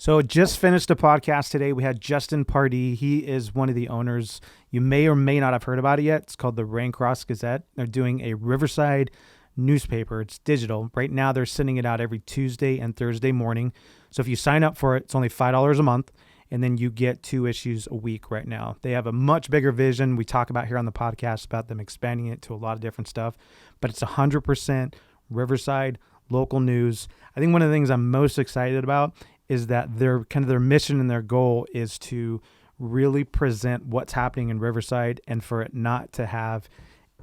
So just finished a podcast today. We had Justin Pardee. He is one of the owners. You may or may not have heard about it yet. It's called the Raincross Gazette. They're doing a Riverside newspaper. It's digital. Right now they're sending it out every Tuesday and Thursday morning. So if you sign up for it, it's only $5 a month. And then you get 2 issues a week right now. They have a much bigger vision. We talk about here on the podcast about them expanding it to a lot of different stuff. But it's 100% Riverside, local news. I think one of the things I'm most excited about is that their mission and their goal is to really present what's happening in Riverside and for it not to have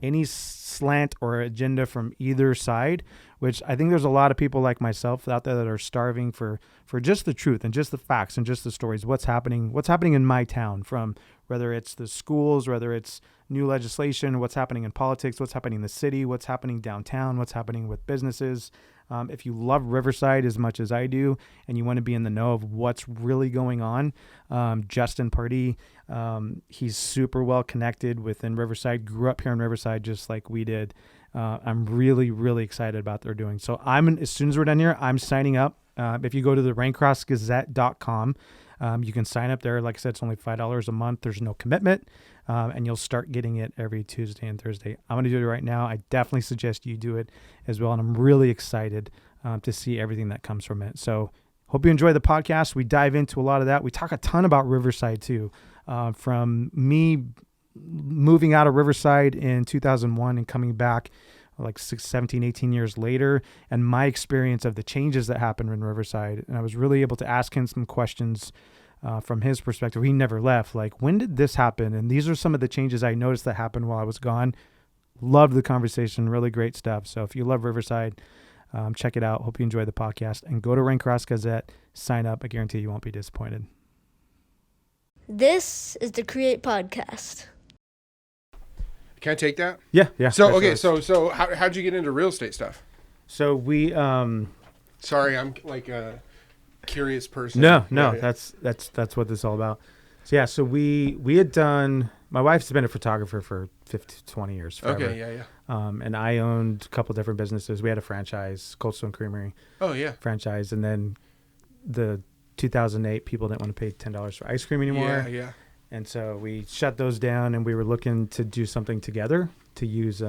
any slant or agenda from either side, which I think there's a lot of people like myself out there that are starving for just the truth and just the facts and just the stories. What's happening in my town, from whether it's the schools, whether it's new legislation, what's happening in politics, what's happening in the city, what's happening downtown, what's happening with businesses. If you love Riverside as much as I do and you want to be in the know of what's really going on, Justin Pardee, he's super well connected within Riverside, grew up here in Riverside just like we did. I'm really, really excited about what they're doing. So as soon as we're done here, I'm signing up. If you go to the raincrossgazette.com, you can sign up there. Like I said, it's only $5 a month. There's no commitment. And you'll start getting it every Tuesday and Thursday. I'm going to do it right now. I definitely suggest you do it as well. And I'm really excited to see everything that comes from it. So hope you enjoy the podcast. We dive into a lot of that. We talk a ton about Riverside too. From me moving out of Riverside in 2001 and coming back like 17, 18 years later, and my experience of the changes that happened in Riverside. And I was really able to ask him some questions from his perspective. He never left. Like, when did this happen? And these are some of the changes I noticed that happened while I was gone. Loved the conversation. Really great stuff. So if you love Riverside, check it out. Hope you enjoy the podcast. And go to Raincross Gazette. Sign up. I guarantee you won't be disappointed. This is the Create Podcast. Can I take that? Yeah. So, okay, so how'd you get into real estate stuff? So we... Sorry, I'm like a curious person. No, Yeah. that's what this is all about. So yeah, so we had done, my wife's been a photographer for 20 years forever. Okay, yeah. And I owned a couple different businesses. We had a franchise, Cold Stone Creamery. Oh yeah. Franchise, and then the 2008 people didn't want to pay $10 for ice cream anymore. Yeah. And so we shut those down, and we were looking to do something together to use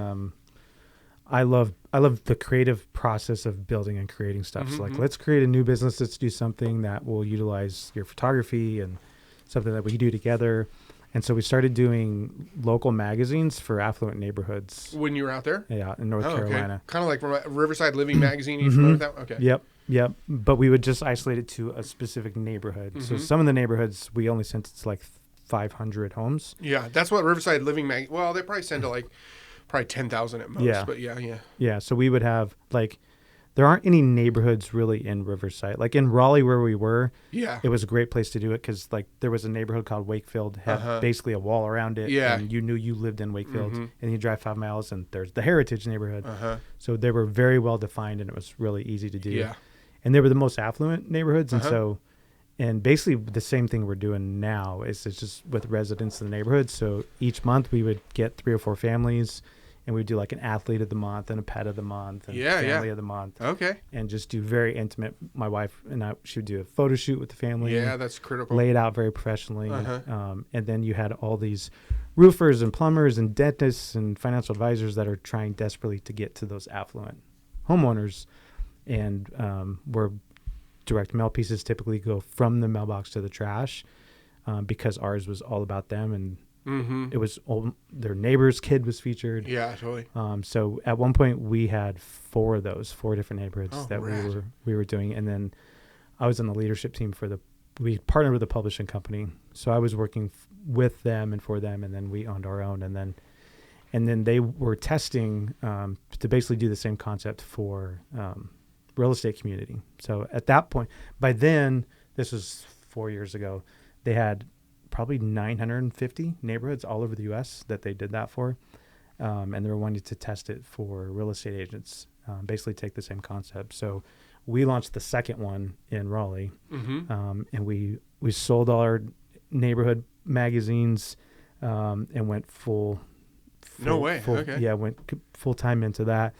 I love the creative process of building and creating stuff. So like, let's create a new business. Let's do something that will utilize your photography and something that we do together. And so we started doing local magazines for affluent neighborhoods. When you were out there? Yeah, in North Carolina. Okay. Kind of like from Riverside Living Magazine. You familiar with that? Okay. Yep. But we would just isolate it to a specific neighborhood. So some of the neighborhoods we only sent it to like 500 homes. Yeah, that's what Riverside Living Magazine. Well, they probably send to like probably 10,000 at most. Yeah. But yeah. Yeah. So we would have like, there aren't any neighborhoods really in Riverside. Like in Raleigh where we were, it was a great place to do it because like there was a neighborhood called Wakefield, had basically a wall around it. Yeah. And you knew you lived in Wakefield, and you drive 5 miles and there's the Heritage neighborhood. So they were very well defined and it was really easy to do. Yeah. And they were the most affluent neighborhoods. And so, and basically the same thing we're doing now is it's just with residents in the neighborhood. So each month we would get 3 or 4 families, and we'd do like an athlete of the month and a pet of the month and family of the month. Okay. And just do very intimate. My wife and I, she would do a photo shoot with the family. Yeah, that's critical. Lay it out very professionally. And then you had all these roofers and plumbers and dentists and financial advisors that are trying desperately to get to those affluent homeowners. And where direct mail pieces typically go from the mailbox to the trash, because ours was all about them. And it was their neighbor's kid was featured. Yeah, totally. So at one point we had 4 of those, 4 different neighborhoods that rad. we were doing. And then I was on the leadership team we partnered with a publishing company. So I was working with them and for them, and then we owned our own. And then they were testing to basically do the same concept for real estate community. So at that point, by then, this was 4 years ago, they had probably 950 neighborhoods all over the U.S. that they did that for. And they were wanting to test it for real estate agents, basically take the same concept. So we launched the second one in Raleigh, and we sold all our neighborhood magazines and went full. No way. Okay. Yeah, went full time into that.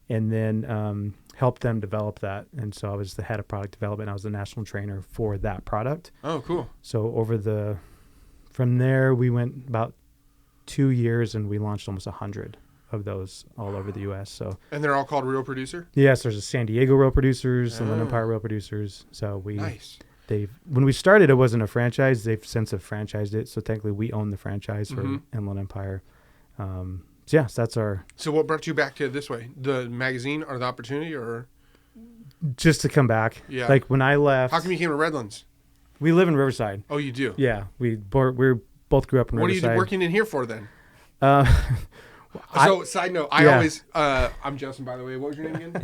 And then helped them develop that. And so I was the head of product development. I was the national trainer for that product. Oh, cool. So from there, we went about 2 years and we launched almost 100 of those all over the U.S. So, and they're all called Real Producer? yes, there's a San Diego Real Producers, Inland Empire Real Producers. So Nice. when we started, it wasn't a franchise. They've since have franchised it. So technically we own the franchise for Inland Empire. So yes, that's our... So what brought you back to this way? The magazine or the opportunity, or? Just to come back. Yeah. Like when I left... How come you came to Redlands? We live in Riverside. Oh, you do? Yeah. We both grew up in What Riverside. are you working in here for then? Side note, I always, I'm Justin, by the way. What was your name again?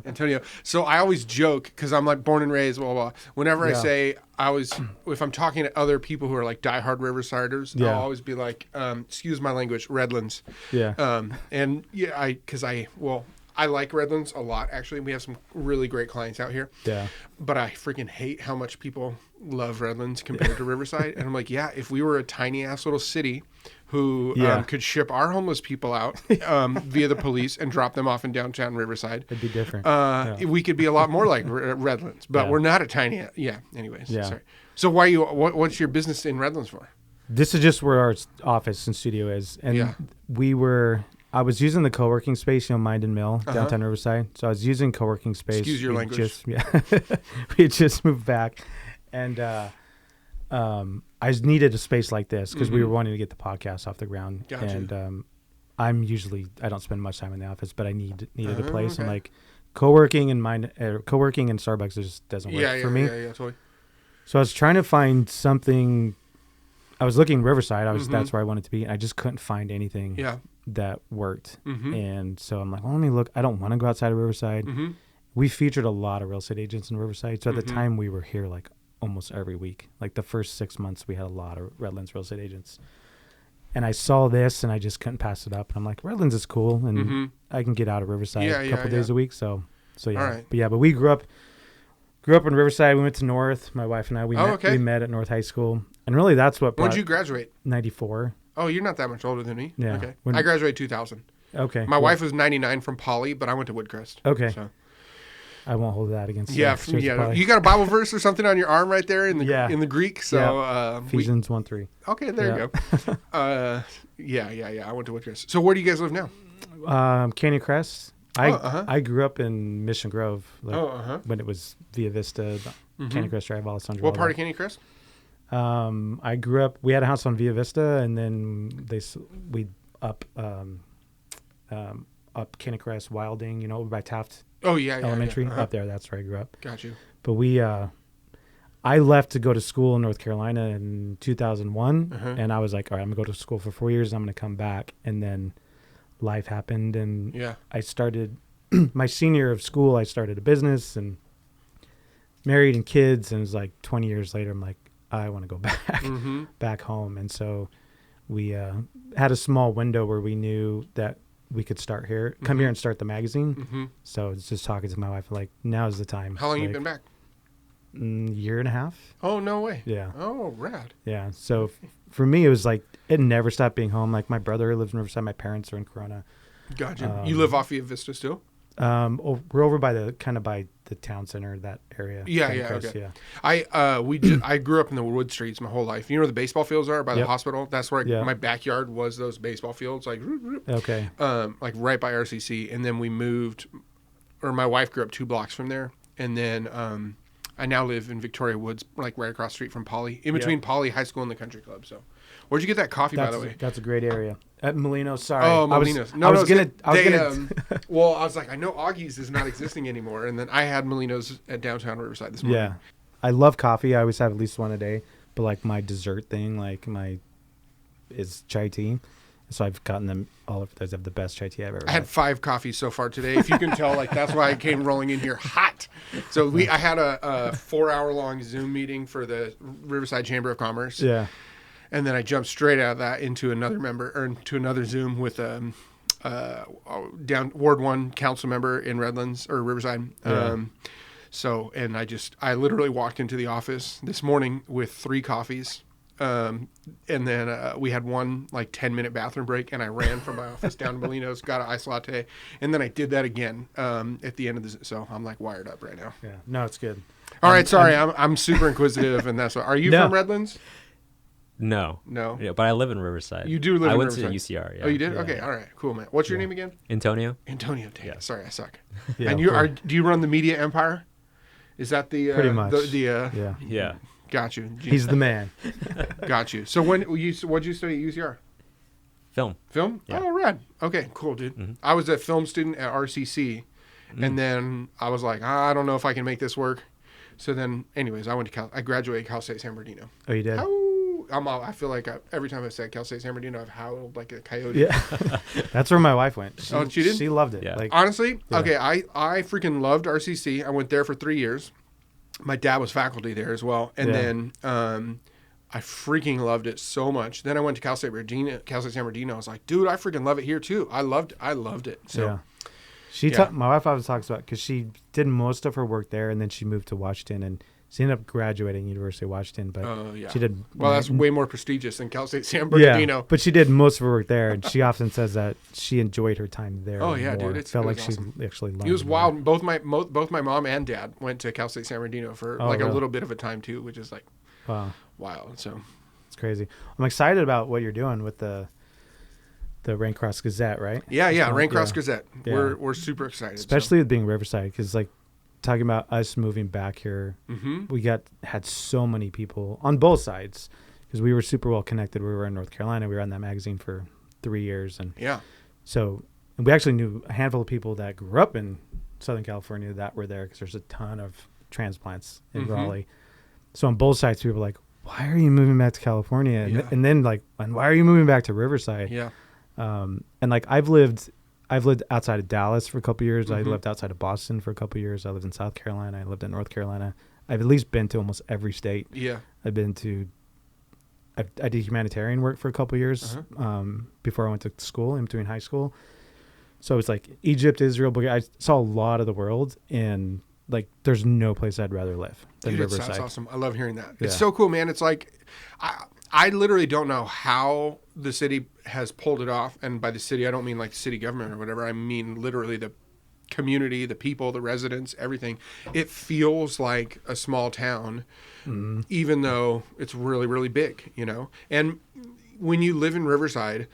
Antonio. So I always joke, because I'm like born and raised, blah, blah, blah. Whenever I say, if I'm talking to other people who are like diehard Riversiders, I'll always be like, excuse my language, Redlands. Yeah. And yeah, I like Redlands a lot, actually. We have some really great clients out here. Yeah. But I freaking hate how much people love Redlands compared to Riverside. And I'm like, yeah, if we were a tiny ass little city who could ship our homeless people out via the police and drop them off in downtown Riverside, It'd be different. we could be a lot more like Redlands. But we're not a tiny. Anyways. Yeah. Sorry. So what's your business in Redlands for? This is just where our office and studio is. And I was using the co-working space, Mind and Mill, downtown Riverside. So I was using co-working space. Excuse your language. We had just moved back. And I just needed a space like this because we were wanting to get the podcast off the ground. Gotcha. And I don't spend much time in the office, but I needed a place. Okay. I'm like, co-working and Starbucks just doesn't work for me. Yeah, totally. So I was trying to find something. I was looking Riverside. That's where I wanted to be. And I just couldn't find anything that worked. And so I'm like, well, let me look. I don't want to go outside of Riverside. We featured a lot of real estate agents in Riverside. So at the time we were here like almost every week. Like the first 6 months we had a lot of Redlands real estate agents. And I saw this and I just couldn't pass it up. And I'm like, Redlands is cool and I can get out of Riverside a couple days a week. So yeah. All right. But we grew up in Riverside. We went to North. My wife and I, we met at North High School. And really that's what When did you graduate? 94. Oh, you're not that much older than me. Yeah. Okay. I graduated 2000. Okay. My wife was 99 from Poly, but I went to Woodcrest. Okay. So. I won't hold that against you. Yeah. You got a Bible verse or something on your arm right there in the Greek. So Ephesians 1:3. Okay, there you go. I went to Woodcrest. So where do you guys live now? Canyon Crest. I grew up in Mission Grove when it was Via Vista, Canyon Crest Drive, Alessandro. What part of Canyon Crest? I grew up. We had a house on Via Vista, and then we up Canyon Crest, Wilding, over by Taft. Oh yeah, Elementary up there. That's where I grew up. Got you. But I left to go to school in North Carolina in 2001, and I was like, all right, I'm gonna go to school for 4 years. I'm gonna come back, and then life happened, and I started my senior year of school. I started a business and married and kids, and it was like 20 years later. I'm like, I want to go back home, and so we had a small window where we knew that we could start here, come here and start the magazine. So it's just talking to my wife, like, now's the time. How long you been back? Year and a half. Oh, no way. Yeah. Oh, rad. Yeah. So for me, it was like, it never stopped being home. Like my brother lives in Riverside. My parents are in Corona. Gotcha. You live off Via Vista still? We're over by the town center, that area. Okay. I grew up in the Wood Streets my whole life. You know where the baseball fields are by the hospital? That's where my backyard was. Those baseball fields, like like right by RCC. And then we moved, or my wife grew up 2 blocks from there. And then I now live in Victoria Woods, like right across the street from Poly, in between Poly High School and the Country Club. So, where'd you get that coffee, by the way? That's a great area. At Molino's, sorry. Oh, Molino's. I was like, I know Augie's is not existing anymore. And then I had Molino's at downtown Riverside this morning. Yeah. I love coffee. I always have at least one a day. But like my dessert thing, is chai tea. So I've gotten them all of those. Have the best chai tea I've ever had. I had 5 coffees so far today. If you can tell, that's why I came rolling in here hot. So I had a 4-hour-long Zoom meeting for the Riverside Chamber of Commerce. Yeah. And then I jumped straight out of that into another Zoom with down Ward 1 council member in Redlands or Riverside. Yeah. I literally walked into the office this morning with 3 coffees And then we had one like 10-minute bathroom break, and I ran from my office down to Molino's, got an iced latte, and then I did that again at the end of the. So I'm like wired up right now. Yeah, no, it's good. All right, sorry, I'm super inquisitive, and that's what. Are you from Redlands? No. Yeah, but I live in Riverside. You do live in Riverside. I went to UCR. Yeah. Oh, you did? Okay, all right, cool, man. What's your name again? Antonio. Antonio. Dang it. Sorry, I suck. Yeah, and do you run the media empire? Is that the pretty much? Yeah. Got you. He's the man. Got you. So what'd you study at UCR? Film. Yeah. Oh, rad. Okay, cool, dude. Mm-hmm. I was a film student at RCC, and then I was like, I don't know if I can make this work. So then, anyways, I graduated Cal State San Bernardino. Oh, you did? I feel like every time I said Cal State San Bernardino, I've howled like a coyote. Yeah. That's where my wife went. She did? She loved it. Yeah. Like, honestly, okay, I freaking loved RCC. I went there for 3 years. My dad was faculty there as well. And then I freaking loved it so much. Then I went to Cal State San Bernardino. I was like, dude, I freaking love it here too. I loved it. So my wife always talks about, because she did most of her work there, and then she moved to Washington, and she ended up graduating University of Washington, but she did. Well, that's way more prestigious than Cal State San Bernardino. Yeah, but she did most of her work there, and she often says that she enjoyed her time there. Oh yeah, more. dude, it felt like awesome. she actually learned. It was more. wild. Both my mom and dad went to Cal State San Bernardino for a little bit of a time too, which is like wild. So it's crazy. I'm excited about what you're doing with the Raincross Gazette, right? Yeah, Raincross Gazette. Yeah. We're super excited, especially with being Riverside, because like talking about us moving back here, we had so many people on both sides, because we were super well connected. We were in North Carolina. We were on that magazine for 3 years, and we actually knew a handful of people that grew up in Southern California that were there, because there's a ton of transplants in Raleigh. So on both sides, people were like, "Why are you moving back to California?" And then like, "And why are you moving back to Riverside?" Yeah. And like I've lived outside of Dallas for a couple of years. I lived outside of Boston for a couple of years. I lived in South Carolina. I lived in North Carolina. I've at least been to almost every state. Yeah. I did humanitarian work for a couple of years before I went to school, in between high school. So it's like Egypt, Israel, Bulgaria. I saw a lot of the world, and like there's no place I'd rather live than Riverside. That's awesome. I love hearing that. It's so cool, man. It's like I literally don't know how the city has pulled it off. And by the city, I don't mean like the city government or whatever. I mean literally the community, the people, the residents, everything. It feels like a small town, even though it's really, really big, you know? And when you live in Riverside,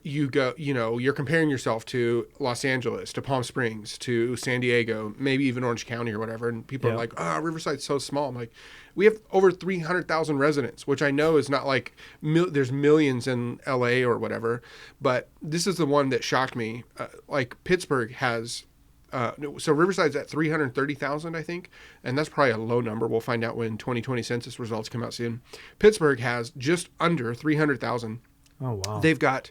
you go, you know, you're comparing yourself to Los Angeles, to Palm Springs, to San Diego, maybe even Orange County or whatever. And people are like, Riverside's so small. I'm like, we have over 300,000 residents, which I know is not like there's millions in LA or whatever, but this is the one that shocked me. Like Pittsburgh has, so Riverside's at 330,000, I think, and that's probably a low number. We'll find out when 2020 census results come out soon. Pittsburgh has just under 300,000. Oh, wow. They've got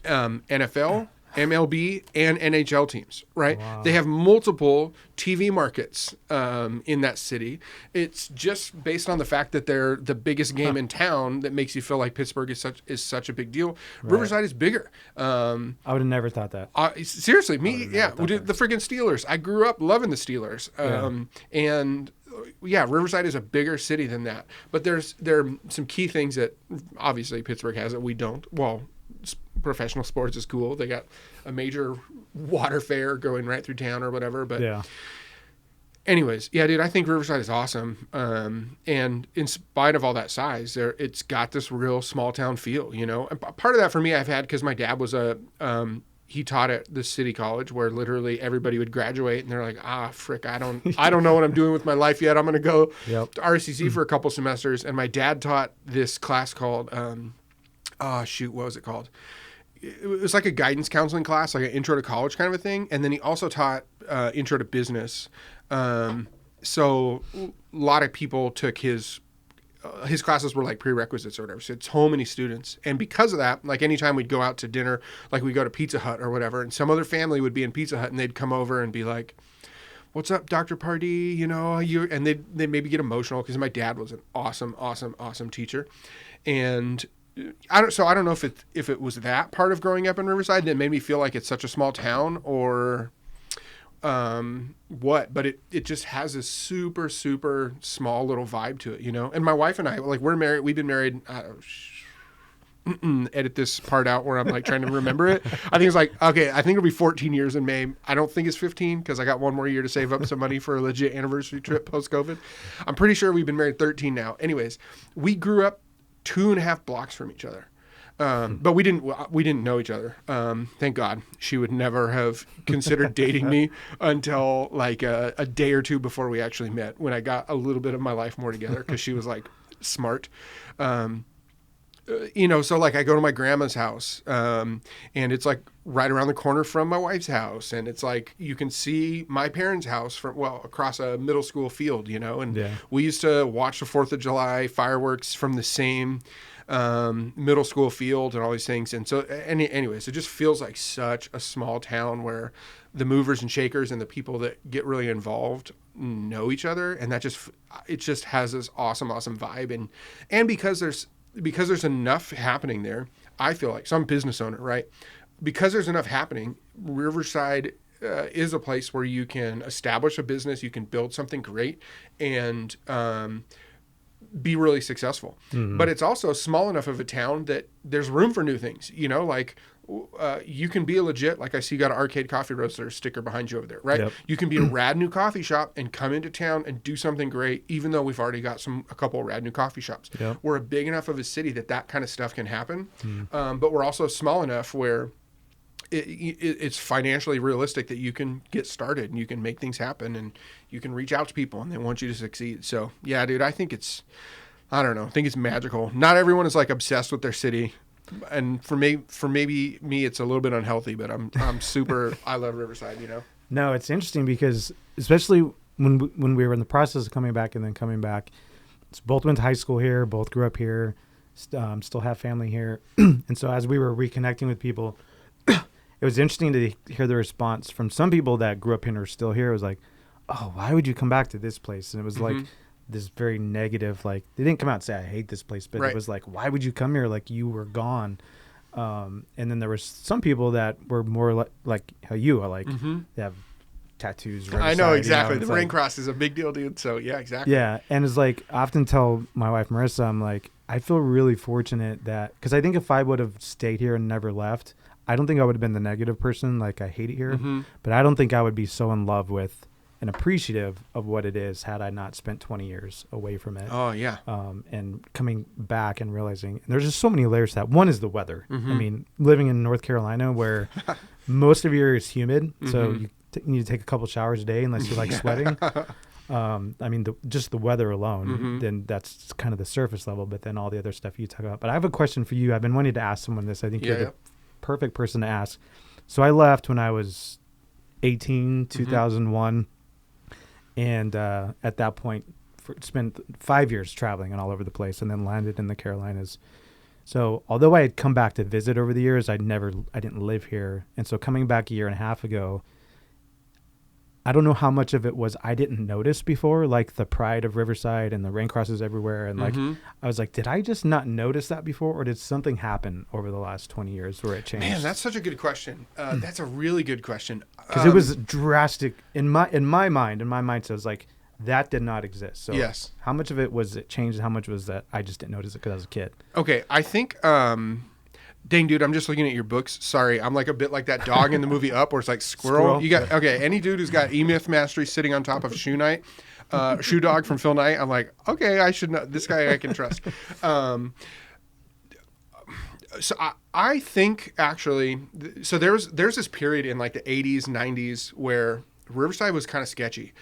NFL, MLB, and NHL teams, right? Wow. They have multiple TV markets in that city. It's just based on the fact that they're the biggest game in town that makes you feel like Pittsburgh is such a big deal. Right. Riverside is bigger. I would have never thought that. Seriously, the freaking Steelers. I grew up loving the Steelers. And yeah, Riverside is a bigger city than that. But there are some key things that obviously Pittsburgh has that we don't. Well, professional sports is cool. They got a major water fair going right through town or whatever. But anyways, yeah, dude, I think Riverside is awesome. And in spite of all that size, it's got this real small town feel, you know. And part of that for me I've had because my dad was he taught at the city college where literally everybody would graduate and they're like, frick, I don't know what I'm doing with my life yet. I'm going to go to RCC for a couple semesters. And my dad taught this class called, what was it called? It was like a guidance counseling class, like an intro to college kind of a thing. And then he also taught intro to business. So a lot of people took his classes were like prerequisites or whatever. So it's so many students. And because of that, like anytime we'd go out to dinner, like we go to Pizza Hut or whatever, and some other family would be in Pizza Hut and they'd come over and be like, "What's up, Dr. Pardee? You know, and they'd maybe get emotional because my dad was an awesome, awesome, awesome teacher. And I don't know if it was that part of growing up in Riverside that made me feel like it's such a small town or what, but it just has a super, super small little vibe to it, you know? And my wife and I, like, we're married, we've been married, edit this part out where I'm like trying to remember it. I think it's like, okay, I think it'll be 14 years in May. I don't think it's 15 because I got one more year to save up some money for a legit anniversary trip post-COVID. I'm pretty sure we've been married 13 now. Anyways, we grew up 2.5 blocks from each other. But we didn't know each other. Thank God. She would never have considered dating me until like a day or two before we actually met, when I got a little bit of my life more together, because she was like smart. You know, so like I go to my grandma's house, and it's like right around the corner from my wife's house. And it's like, you can see my parents' house from, well, across a middle school field, you know, and we used to watch the 4th of July fireworks from the same middle school field and all these things. And so anyways, it just feels like such a small town where the movers and shakers and the people that get really involved know each other. And that it just has this awesome vibe. And because there's enough happening there, I feel like, so I'm a business owner, right? Because there's enough happening, Riverside is a place where you can establish a business, you can build something great, and be really successful. Mm-hmm. But it's also small enough of a town that there's room for new things, you know, like you can be a legit, like I see you got an Arcade Coffee Roaster sticker behind you over there, right? Yep. You can be a rad new coffee shop and come into town and do something great, even though we've already got a couple of rad new coffee shops. Yep. We're a big enough of a city that kind of stuff can happen. But we're also small enough where it's financially realistic that you can get started and you can make things happen and you can reach out to people and they want you to succeed. So yeah, dude, I think it's magical. Not everyone is like obsessed with their city. And for maybe me, it's a little bit unhealthy, but I'm super, I love Riverside, you know? No, it's interesting because especially when we were in the process of coming back, both went to high school here, both grew up here, still have family here. And so as we were reconnecting with people, it was interesting to hear the response from some people that grew up here and are still here. It was like, oh, why would you come back to this place? And it was like this very negative, like, they didn't come out and say, I hate this place, but It was like, why would you come here? Like, you were gone. And then there was some people that were more like how you are, like, they have tattoos. Riverside, I know, exactly. You know? The Raincross is a big deal, dude. So, yeah, exactly. Yeah, and it's like, I often tell my wife, Marissa, I'm like, I feel really fortunate that, because I think if I would have stayed here and never left, I don't think I would have been the negative person, like I hate it here, but I don't think I would be so in love with and appreciative of what it is had I not spent 20 years away from it. Oh, yeah. And coming back and realizing, and there's just so many layers to that. One is the weather. I mean, living in North Carolina where most of your is humid, so you need to take a couple showers a day unless you like sweating. I mean, just the weather alone, then that's kind of the surface level, but then all the other stuff you talk about. But I have a question for you. I've been wanting to ask someone this. I think you're the perfect person to ask. So I left when I was 18, 2001. And at that point, spent 5 years traveling and all over the place and then landed in the Carolinas. So although I had come back to visit over the years, I didn't live here. And so coming back a year and a half ago, I don't know how much of it was I didn't notice before, like the pride of Riverside and the Raincrosses everywhere. And like, I was like, did I just not notice that before? Or did something happen over the last 20 years where it changed? Man, that's such a good question. That's a really good question. Because it was drastic in my mind. So it was like, that did not exist. So yes. How much of it was it changed? And how much was that I just didn't notice it because I was a kid? Okay. I think, dang, dude, I'm just looking at your books. Sorry, I'm like a bit like that dog in the movie Up where it's like squirrel. You got, okay, any dude who's got E-Myth Mastery sitting on top of Shoe Dog from Phil Knight, I'm like, okay, I should know. This guy I can trust. So I think actually, so there's this period in like the 80s, 90s where Riverside was kind of sketchy.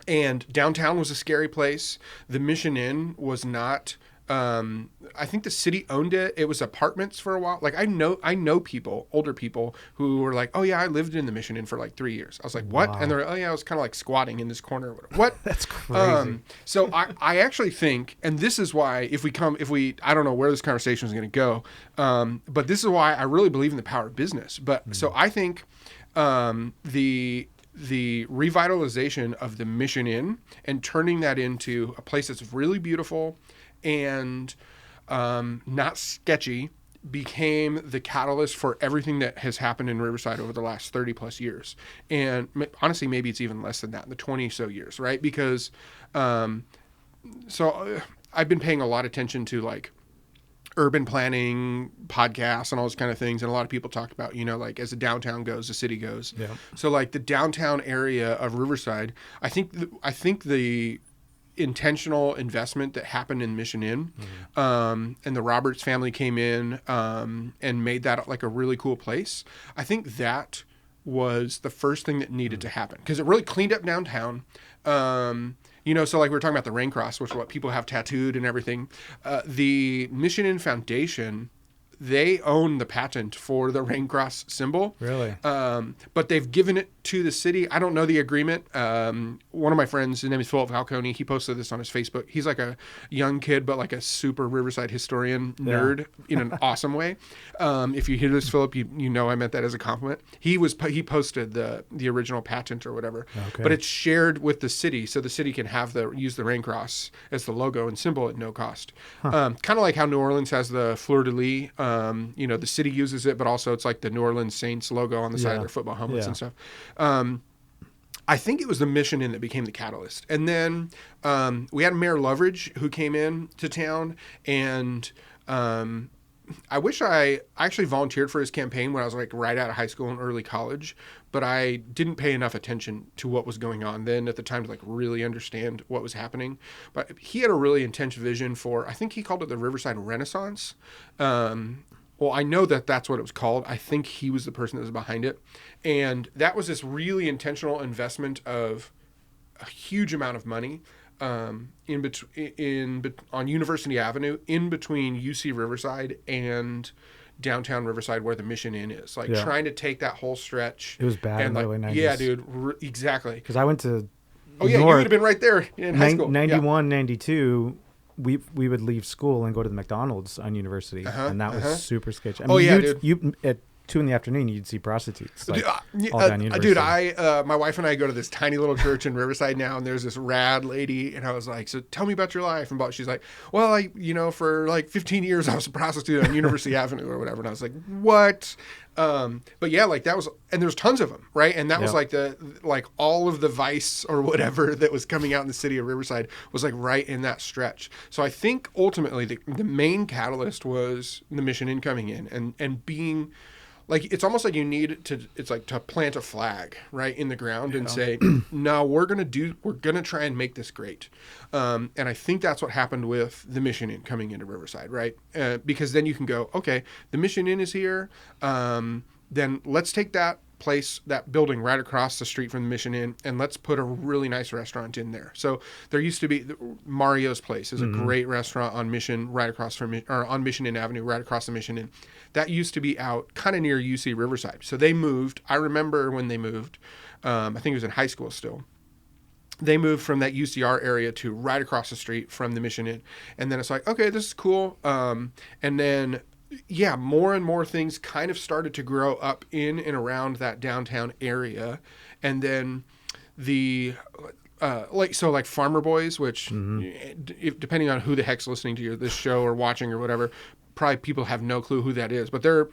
And downtown was a scary place. The Mission Inn was not... I think the city owned it. It was apartments for a while. Like I know people, older people who were like, oh yeah, I lived in the Mission Inn for like 3 years. I was like, what? Wow. And they're like, oh yeah, I was kind of like squatting in this corner. What? That's crazy. So I actually think, and this is why I don't know where this conversation is going to go. But this is why I really believe in the power of business. But so I think, the revitalization of the Mission Inn and turning that into a place that's really beautiful and not sketchy became the catalyst for everything that has happened in Riverside over the last 30 plus years. And honestly, maybe it's even less than that, the 20 so years, right? Because, I've been paying a lot of attention to like urban planning podcasts and all those kind of things. And a lot of people talk about, like as the downtown goes, the city goes. Yeah. So like the downtown area of Riverside, I think the intentional investment that happened in Mission Inn, and the Roberts family came in, and made that like a really cool place. I think that was the first thing that needed to happen because it really cleaned up downtown. So like we were talking about the Raincross, which is what people have tattooed and everything. The Mission Inn Foundation, they own the patent for the Raincross symbol. Really? But they've given it to the city. I don't know the agreement. One of my friends, his name is Falcone. He posted this on his Facebook. He's like a young kid, but like a super Riverside historian nerd in an awesome way. If you hear this, Philip, you know I meant that as a compliment. He posted the original patent or whatever, but it's shared with the city, so the city can use the Raincross as the logo and symbol at no cost. Kind of like how New Orleans has the fleur de lis. The city uses it, but also it's like the New Orleans Saints logo on the side of their football helmets and stuff. I think it was the Mission Inn that became the catalyst. And then we had Mayor Loveridge who came in to town, and I wish I actually volunteered for his campaign when I was like right out of high school and early college, but I didn't pay enough attention to what was going on then at the time to like really understand what was happening. But he had a really intense vision for, I think he called it the Riverside Renaissance. Well, I know that that's what it was called. I think he was the person that was behind it. And that was this really intentional investment of a huge amount of money on University Avenue in between UC Riverside and downtown Riverside where the Mission Inn is. Like trying to take that whole stretch. It was bad in the early 90s. Yeah, dude. Exactly. Because I went to you would have been right there in high school. 91, 92. We would leave school and go to the McDonald's on University, and that was super sketchy. I mean, dude. You at 2 p.m, you'd see prostitutes all down University. Dude, my wife and I go to this tiny little church in Riverside now, and there's this rad lady, and I was like, so tell me about your life. And she's like, well, for like 15 years, I was a prostitute on University Avenue or whatever. And I was like, what? But yeah, like that was, and there's tons of them, right? And that was like all of the vice or whatever that was coming out in the city of Riverside was like right in that stretch. So I think ultimately the main catalyst was the Mission Inn coming in and being like, it's almost like you need to, it's like to plant a flag right in the ground and say, no, we're going to try and make this great. And I think that's what happened with the Mission Inn coming into Riverside, right? Because then you can go, okay, the Mission Inn is here. Then let's take that building right across the street from the Mission Inn, and let's put a really nice restaurant in there. So there used to be Mario's Place is a great restaurant on Mission on Mission Inn Avenue, right across the Mission Inn. That used to be out kind of near UC Riverside. So they moved. I remember when they moved. I think it was in high school still. They moved from that UCR area to right across the street from the Mission Inn, and then it's like, okay, this is cool. And then more and more things kind of started to grow up in and around that downtown area. And then like Farmer Boys, which depending on who the heck's listening to this show or watching or whatever, probably people have no clue who that is, but they're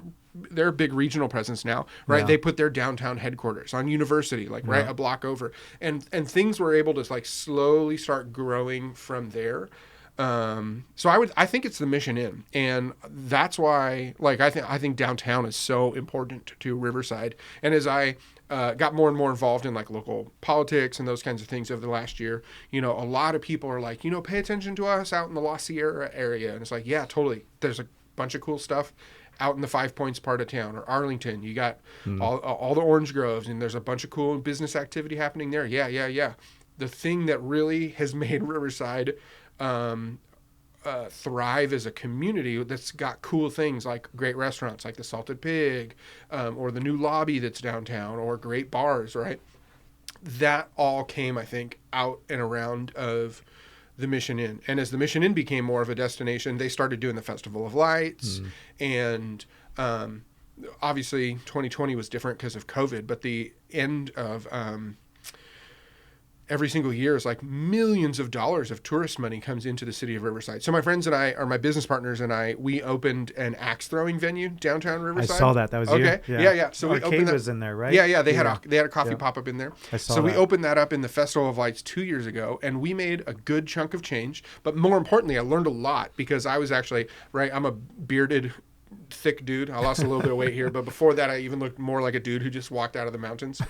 a big regional presence now, right? They put their downtown headquarters on University, like right a block over, and things were able to like slowly start growing from there. So I think it's the Mission Inn, and that's why, like, I think downtown is so important to Riverside. And as I got more and more involved in like local politics and those kinds of things over the last year, a lot of people are like, pay attention to us out in the La Sierra area, and it's like, yeah, totally. There's a bunch of cool stuff out in the 5 Points part of town, or Arlington. You got all the orange groves, and there's a bunch of cool business activity happening there. Yeah. The thing that really has made Riverside thrive as a community that's got cool things like great restaurants like the Salted Pig, or the new lobby that's downtown, or great bars, right? That all came, I think, out and around of the Mission Inn. And as the Mission Inn became more of a destination, they started doing the Festival of Lights. And obviously 2020 was different because of COVID, but the end of every single year is like millions of dollars of tourist money comes into the city of Riverside. So my friends and I, or my business partners and I, we opened an axe throwing venue downtown Riverside. I saw that. That was okay. You? Yeah. So we opened that. was in there, right? Yeah. They had a coffee pop up in there. I saw so we that. opened that up in the Festival of Lights 2 years ago, and we made a good chunk of change. But more importantly, I learned a lot because I was actually I'm a bearded, thick dude. I lost a little bit of weight here, but before that I even looked more like a dude who just walked out of the mountains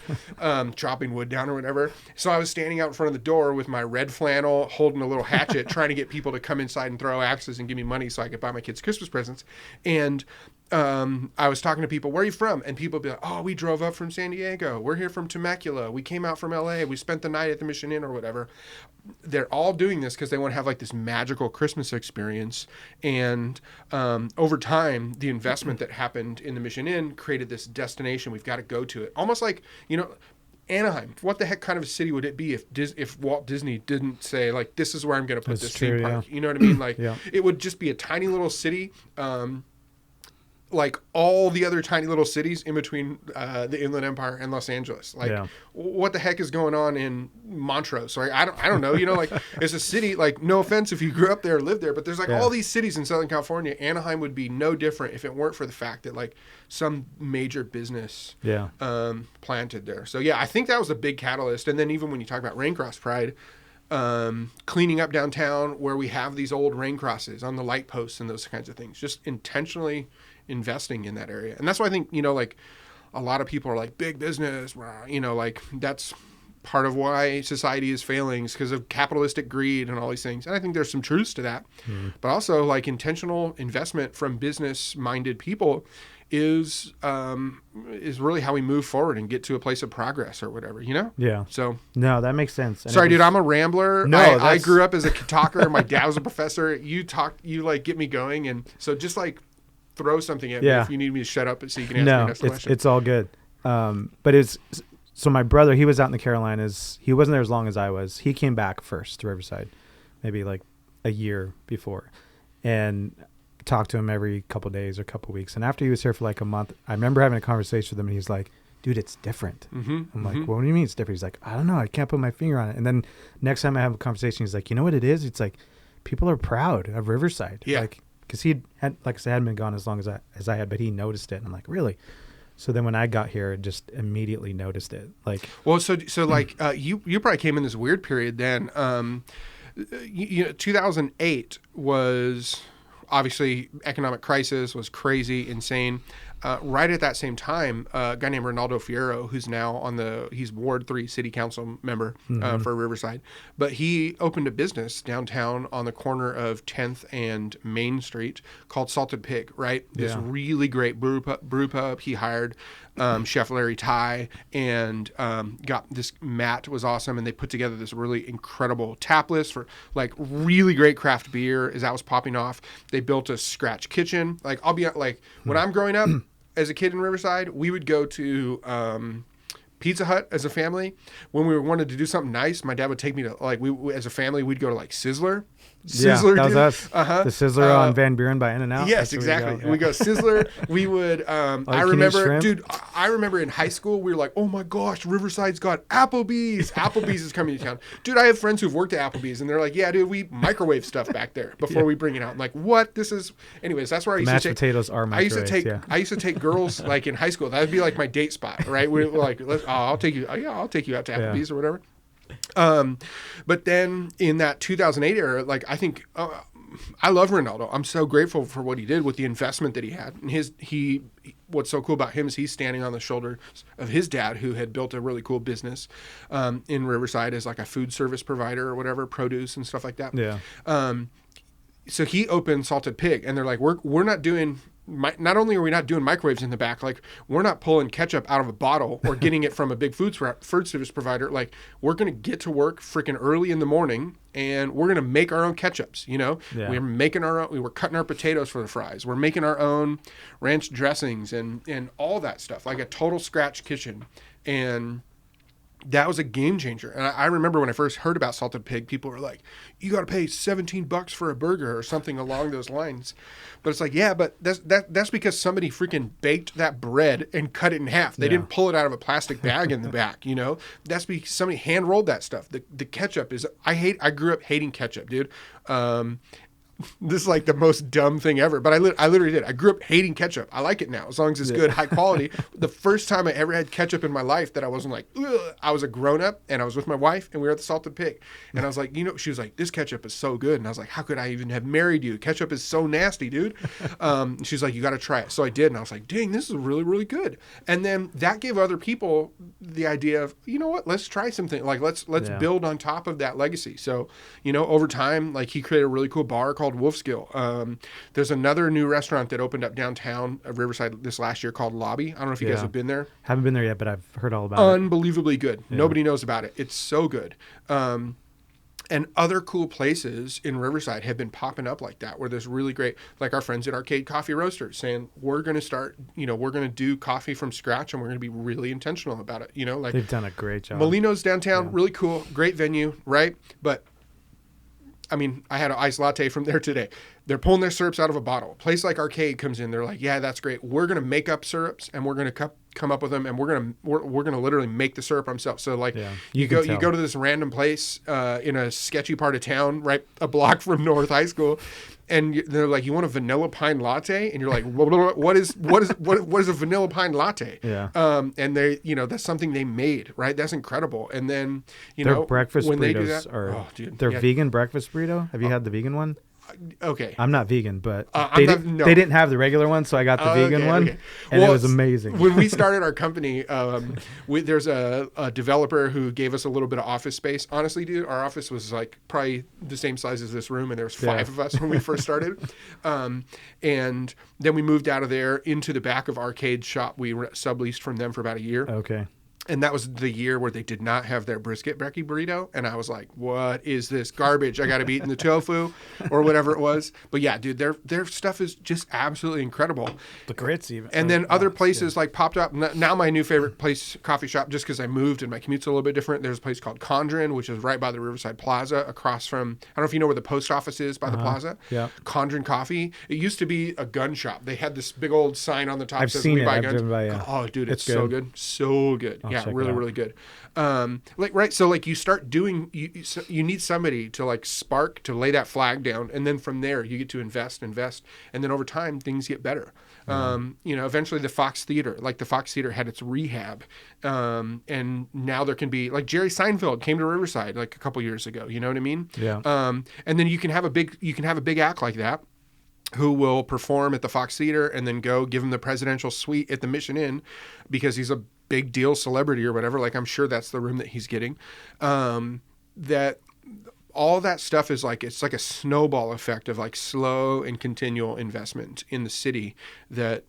chopping wood down or whatever. So I was standing out in front of the door with my red flannel holding a little hatchet trying to get people to come inside and throw axes and give me money so I could buy my kids Christmas presents. And I was talking to people, where are you from? And people would be like, oh, we drove up from San Diego. We're here from Temecula. We came out from LA. We spent the night at the Mission Inn or whatever. They're all doing this because they want to have like this magical Christmas experience. And over time, the investment that happened in the Mission Inn created this destination. We've got to go to it. Almost like, Anaheim. What the heck kind of a city would it be if Walt Disney didn't say, like, this is where I'm going to put this theme park? You know what I mean? Like, it would just be a tiny little city. Like all the other tiny little cities in between the Inland Empire and Los Angeles. Like, what the heck is going on in Montrose? Right? I don't know. Like, it's a city, like, no offense if you grew up there or lived there, but there's like all these cities in Southern California. Anaheim would be no different if it weren't for the fact that, like, some major business planted there. So, I think that was a big catalyst. And then even when you talk about Raincross Pride, cleaning up downtown where we have these old rain crosses on the light posts and those kinds of things, just intentionally investing in that area. And that's why I think, like, a lot of people are like, big business, like, that's part of why society is failing is because of capitalistic greed and all these things. And I think there's some truths to that. But also, like, intentional investment from business-minded people is really how we move forward and get to a place of progress or whatever, Yeah. So no, that makes sense. And sorry, dude, I'm a rambler. No, I grew up as a talker. My dad was a professor. You like get me going, and so just like throw something at me if you need me to shut up so you can ask me the next question. It's all good. But so my brother, he was out in the Carolinas. He wasn't there as long as I was. He came back first to Riverside, maybe like a year before, and talked to him every couple of days or couple of weeks. And after he was here for like a month, I remember having a conversation with him, and he's like, dude, it's different. I'm like, well, what do you mean it's different? He's like, I don't know. I can't put my finger on it. And then next time I have a conversation, he's like, you know what it is? It's like, people are proud of Riverside. Yeah. Like, because he had, like I said, hadn't been gone as long as I had, but he noticed it. And I'm like, really? So then when I got here, I just immediately noticed it. Like, well, so like you probably came in this weird period then. 2008 was obviously economic crisis, was crazy, insane. Right at that same time, a guy named Ronaldo Fierro, who's now he's Ward 3 City Council member for Riverside, but he opened a business downtown on the corner of 10th and Main Street called Salted Pig, right? This really great brew pub. He hired Chef Larry Ty and got this. Matt was awesome, and they put together this really incredible tap list for like really great craft beer as that was popping off. They built a scratch kitchen. Like, I'll be like, when I'm growing up as a kid in Riverside, we would go to Pizza Hut as a family. When we wanted to do something nice, my dad would take me to, like, we as a family, we'd go to like Sizzler. Sizzler, that was us. The Sizzler on Van Buren by In-N-Out. Yes, exactly. We go Sizzler. We would. I remember, dude. I remember in high school we were like, "Oh my gosh, Riverside's got Applebee's. Applebee's is coming to town." Dude, I have friends who've worked at Applebee's, and they're like, "Yeah, dude, we microwave stuff back there before we bring it out." I'm like, "What? This is." Anyways, that's where I used mashed to take. Potatoes are microwaved. I used to take girls like in high school. That would be like my date spot, right? We're like, I'll take you. I'll take you out to Applebee's or whatever. But then in that 2008 era, like, I think I love Ronaldo. I'm so grateful for what he did with the investment that he had. And what's so cool about him is he's standing on the shoulders of his dad, who had built a really cool business in Riverside as like a food service provider or whatever, produce and stuff like that. Yeah. So he opened Salted Pig, and they're like, we're not doing. Not only are we not doing microwaves in the back, like, we're not pulling ketchup out of a bottle or getting it from a big food service provider. Like, we're going to get to work freaking early in the morning, and we're going to make our own ketchups, Yeah. We're making our own, we were cutting our potatoes for the fries. We're making our own ranch dressings and all that stuff, like a total scratch kitchen. And that was a game changer. And I remember when I first heard about salted pig, people were like, you got to pay $17 for a burger or something along those lines. But it's like, yeah, but that's because somebody freaking baked that bread and cut it in half. They didn't pull it out of a plastic bag in the back, you know? That's because somebody hand rolled that stuff. The ketchup is, I grew up hating ketchup, dude. This is like the most dumb thing ever, but I literally did. I grew up hating ketchup. I like it now, as long as it's good, high quality. The first time I ever had ketchup in my life that I wasn't like, ugh, I was a grown up and I was with my wife and we were at the Salted Pig. And I was like, you know, she was like, this ketchup is so good. And I was like, how could I even have married you? Ketchup is so nasty, dude. She's like, you got to try it. So I did. And I was like, dang, this is really, really good. And then that gave other people the idea of, you know what, let's try something. Like, let's build on top of that legacy. So, you know, over time, like he created a really cool bar called Wolfskill. There's another new restaurant that opened up downtown Riverside this last year called Lobby. I don't know if you guys have been there. Haven't been there yet, but I've heard all about it. Unbelievably good. Yeah. Nobody knows about it. It's so good. And other cool places in Riverside have been popping up like that, where there's really great, like our friends at Arcade Coffee Roasters saying, we're going to start, you know, we're going to do coffee from scratch and we're going to be really intentional about it. You know, like they've done a great job. Molino's downtown, really cool, great venue, right? But I mean, I had an iced latte from there today. They're pulling their syrups out of a bottle. A place like Arcade comes in. They're like, yeah, that's great. We're going to make up syrups and we're going to come up with them and we're going to literally make the syrup ourselves. So like you go to this random place in a sketchy part of town, right, a block from North High School, and they're like, you want a vanilla pine latte? And you're like, what is a vanilla pine latte? Yeah. And they, you know, that's something they made, right? That's incredible. And then, their breakfast when burritos they do that, their vegan breakfast burrito. Have you had the vegan one? Okay. I'm not vegan, but they didn't have the regular one, so I got the vegan one, and it was amazing. When we started our company, there's a developer who gave us a little bit of office space. Honestly, dude, our office was like probably the same size as this room, and there was 5 of us when we first started. And then we moved out of there into the back of Arcade's shop. We subleased from them for about a year. Okay. And that was the year where they did not have their brisket brekkie burrito. And I was like, what is this garbage? I got to be eating the tofu or whatever it was. But yeah, dude, their stuff is just absolutely incredible. The grits even. And then other places like popped up. Now my new favorite place, coffee shop, just because I moved and my commute's a little bit different. There's a place called Condren, which is right by the Riverside Plaza across from, I don't know if you know where the post office is by the plaza. Yeah. Condren Coffee. It used to be a gun shop. They had this big old sign on the top that says seen we it. buy I've guns. driven by, Oh, dude, it's so good. So good. Yeah, really, really good. So like you start doing, you need somebody to like spark, to lay that flag down. And then from there you get to invest. And then over time things get better. Eventually the Fox Theater had its rehab. And now there can be, like Jerry Seinfeld came to Riverside like a couple years ago, you know what I mean? Yeah. And then you can have a big act like that who will perform at the Fox Theater and then go give him the presidential suite at the Mission Inn because he's a big deal celebrity or whatever. Like, I'm sure that's the room that he's getting. That all that stuff is like, it's like a snowball effect of like slow and continual investment in the city that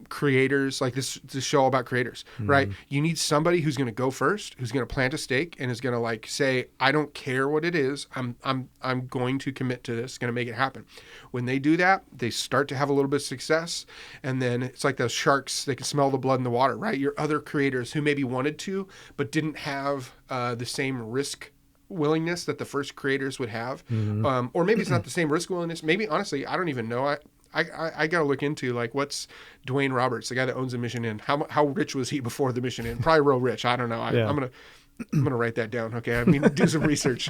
creators, like this show all about creators, right? You need somebody who's going to go first, who's going to plant a stake and is going to like say, I don't care what it is. I'm going to commit to this, going to make it happen. When they do that, they start to have a little bit of success. And then it's like those sharks, they can smell the blood in the water, right? Your other creators who maybe wanted to, but didn't have the same risk willingness that the first creators would have. Or maybe it's not the same risk willingness. Maybe, honestly, I don't even know. I got to look into like what's Dwayne Roberts, the guy that owns the Mission Inn. How rich was he before the Mission Inn? Probably real rich. I don't know. I'm gonna write that down. Okay, I mean do some research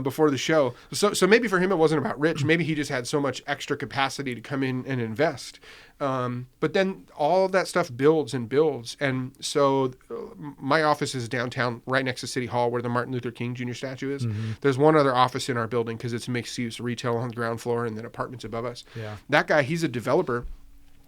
before the show. So maybe for him it wasn't about rich. Maybe he just had so much extra capacity to come in and invest. But then all of that stuff builds and builds. And so my office is downtown, right next to City Hall, where the Martin Luther King Jr. statue is. There's one other office in our building because it's mixed use, retail on the ground floor and then apartments above us. Yeah. That guy, he's a developer.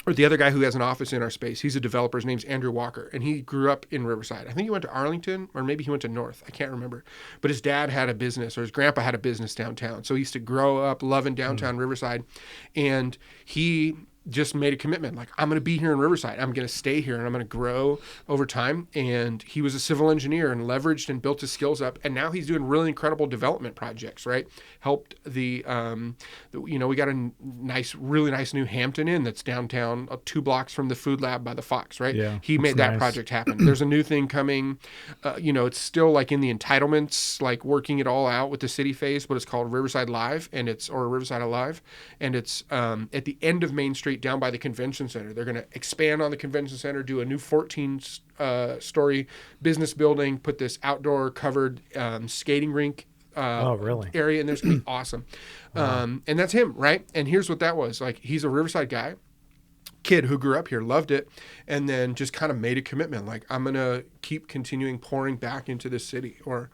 Or the other guy who has an office in our space, he's a developer. His name's Andrew Walker, and he grew up in Riverside. I think he went to Arlington, or maybe he went to North. I can't remember. But his dad had a business, or his grandpa had a business downtown. So he used to grow up loving downtown Riverside. And he just made a commitment. Like, I'm going to be here in Riverside. I'm going to stay here and I'm going to grow over time. And he was a civil engineer and leveraged and built his skills up. And now he's doing really incredible development projects, right? Helped we got a really nice new Hampton Inn that's downtown, 2 blocks from the food lab by the Fox, right? Yeah, he made that project happen. There's a new thing coming. It's still like in the entitlements, like working it all out with the city phase, but it's called Riverside Live or Riverside Alive. And it's at the end of Main Street down by the convention center. They're going to expand on the convention center, do a new 14-story business building, put this outdoor covered skating rink area, and there's going to be awesome. Wow. And that's him, right? And here's what that was. Like, he's a Riverside guy, kid who grew up here, loved it, and then just kind of made a commitment. Like, I'm going to keep continuing pouring back into this city. Or,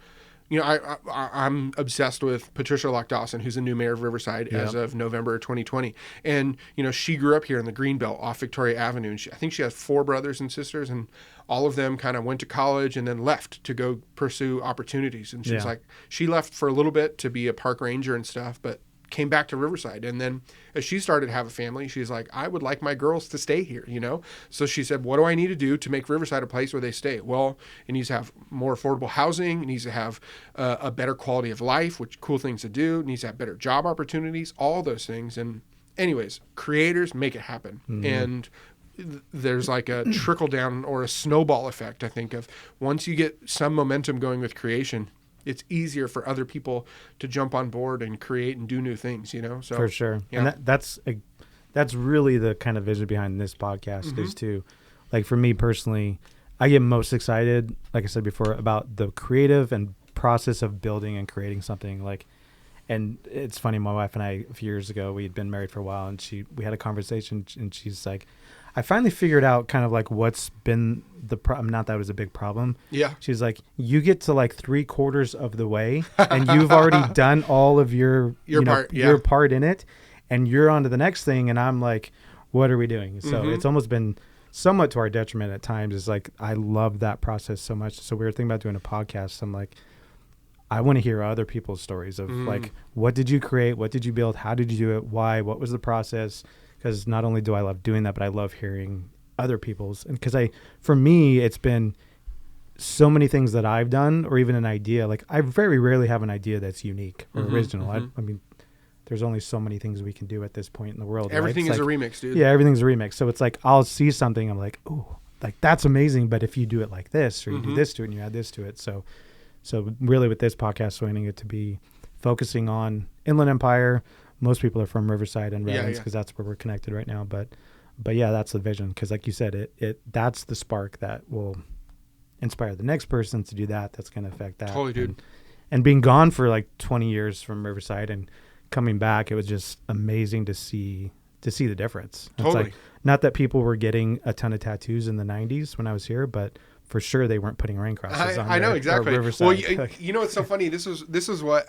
I'm obsessed with Patricia Lock Dawson, who's the new mayor of Riverside as of November 2020. And, she grew up here in the Greenbelt off Victoria Avenue. And I think she has 4 brothers and sisters, and all of them kind of went to college and then left to go pursue opportunities. And she's like, she left for a little bit to be a park ranger and stuff, but came back to Riverside. And then as she started to have a family, she's like, I would like my girls to stay here, So she said, what do I need to do to make Riverside a place where they stay? Well, it needs to have more affordable housing. It needs to have a better quality of life, which cool things to do. It needs to have better job opportunities, all those things. And anyways, creators make it happen. Mm-hmm. And there's like a trickle down or a snowball effect, I think, of once you get some momentum going with creation, it's easier for other people to jump on board and create and do new things, So for sure. Yeah. And that's really the kind of vision behind this podcast is to, like, for me personally, I get most excited, like I said before, about the creative and process of building and creating something. Like, and it's funny, my wife and I, a few years ago, we had been married for a while, and we had a conversation, and she's like, I finally figured out kind of like what's been the problem. Not that it was a big problem. Yeah. She's like, you get to like 3/4 of the way and you've already done all of your part in it, and you're on to the next thing. And I'm like, what are we doing? So it's almost been somewhat to our detriment at times. Is like, I love that process so much. So we were thinking about doing a podcast. I'm like, I want to hear other people's stories of like, what did you create? What did you build? How did you do it? Why? What was the process? Because not only do I love doing that, but I love hearing other people's. And because for me, it's been so many things that I've done, or even an idea. Like, I very rarely have an idea that's unique or original. I mean, there's only so many things we can do at this point in the world. Everything is like, a remix, dude. Yeah, everything's a remix. So it's like, I'll see something, I'm like, oh, like, that's amazing. But if you do it like this, or you do this to it and you add this to it. So really with this podcast, wanting it to be focusing on Inland Empire. Most people are from Riverside and Redlands because that's where we're connected right now. But yeah, that's the vision. Because like you said, that's the spark that will inspire the next person to do that. That's going to affect that. Totally, dude. And being gone for like 20 years from Riverside and coming back, it was just amazing to see the difference. Totally. It's like, not that people were getting a ton of tattoos in the 90s when I was here, but for sure they weren't putting Raincrosses on. I know exactly. Riverside. Well, you know what's so funny? This is what.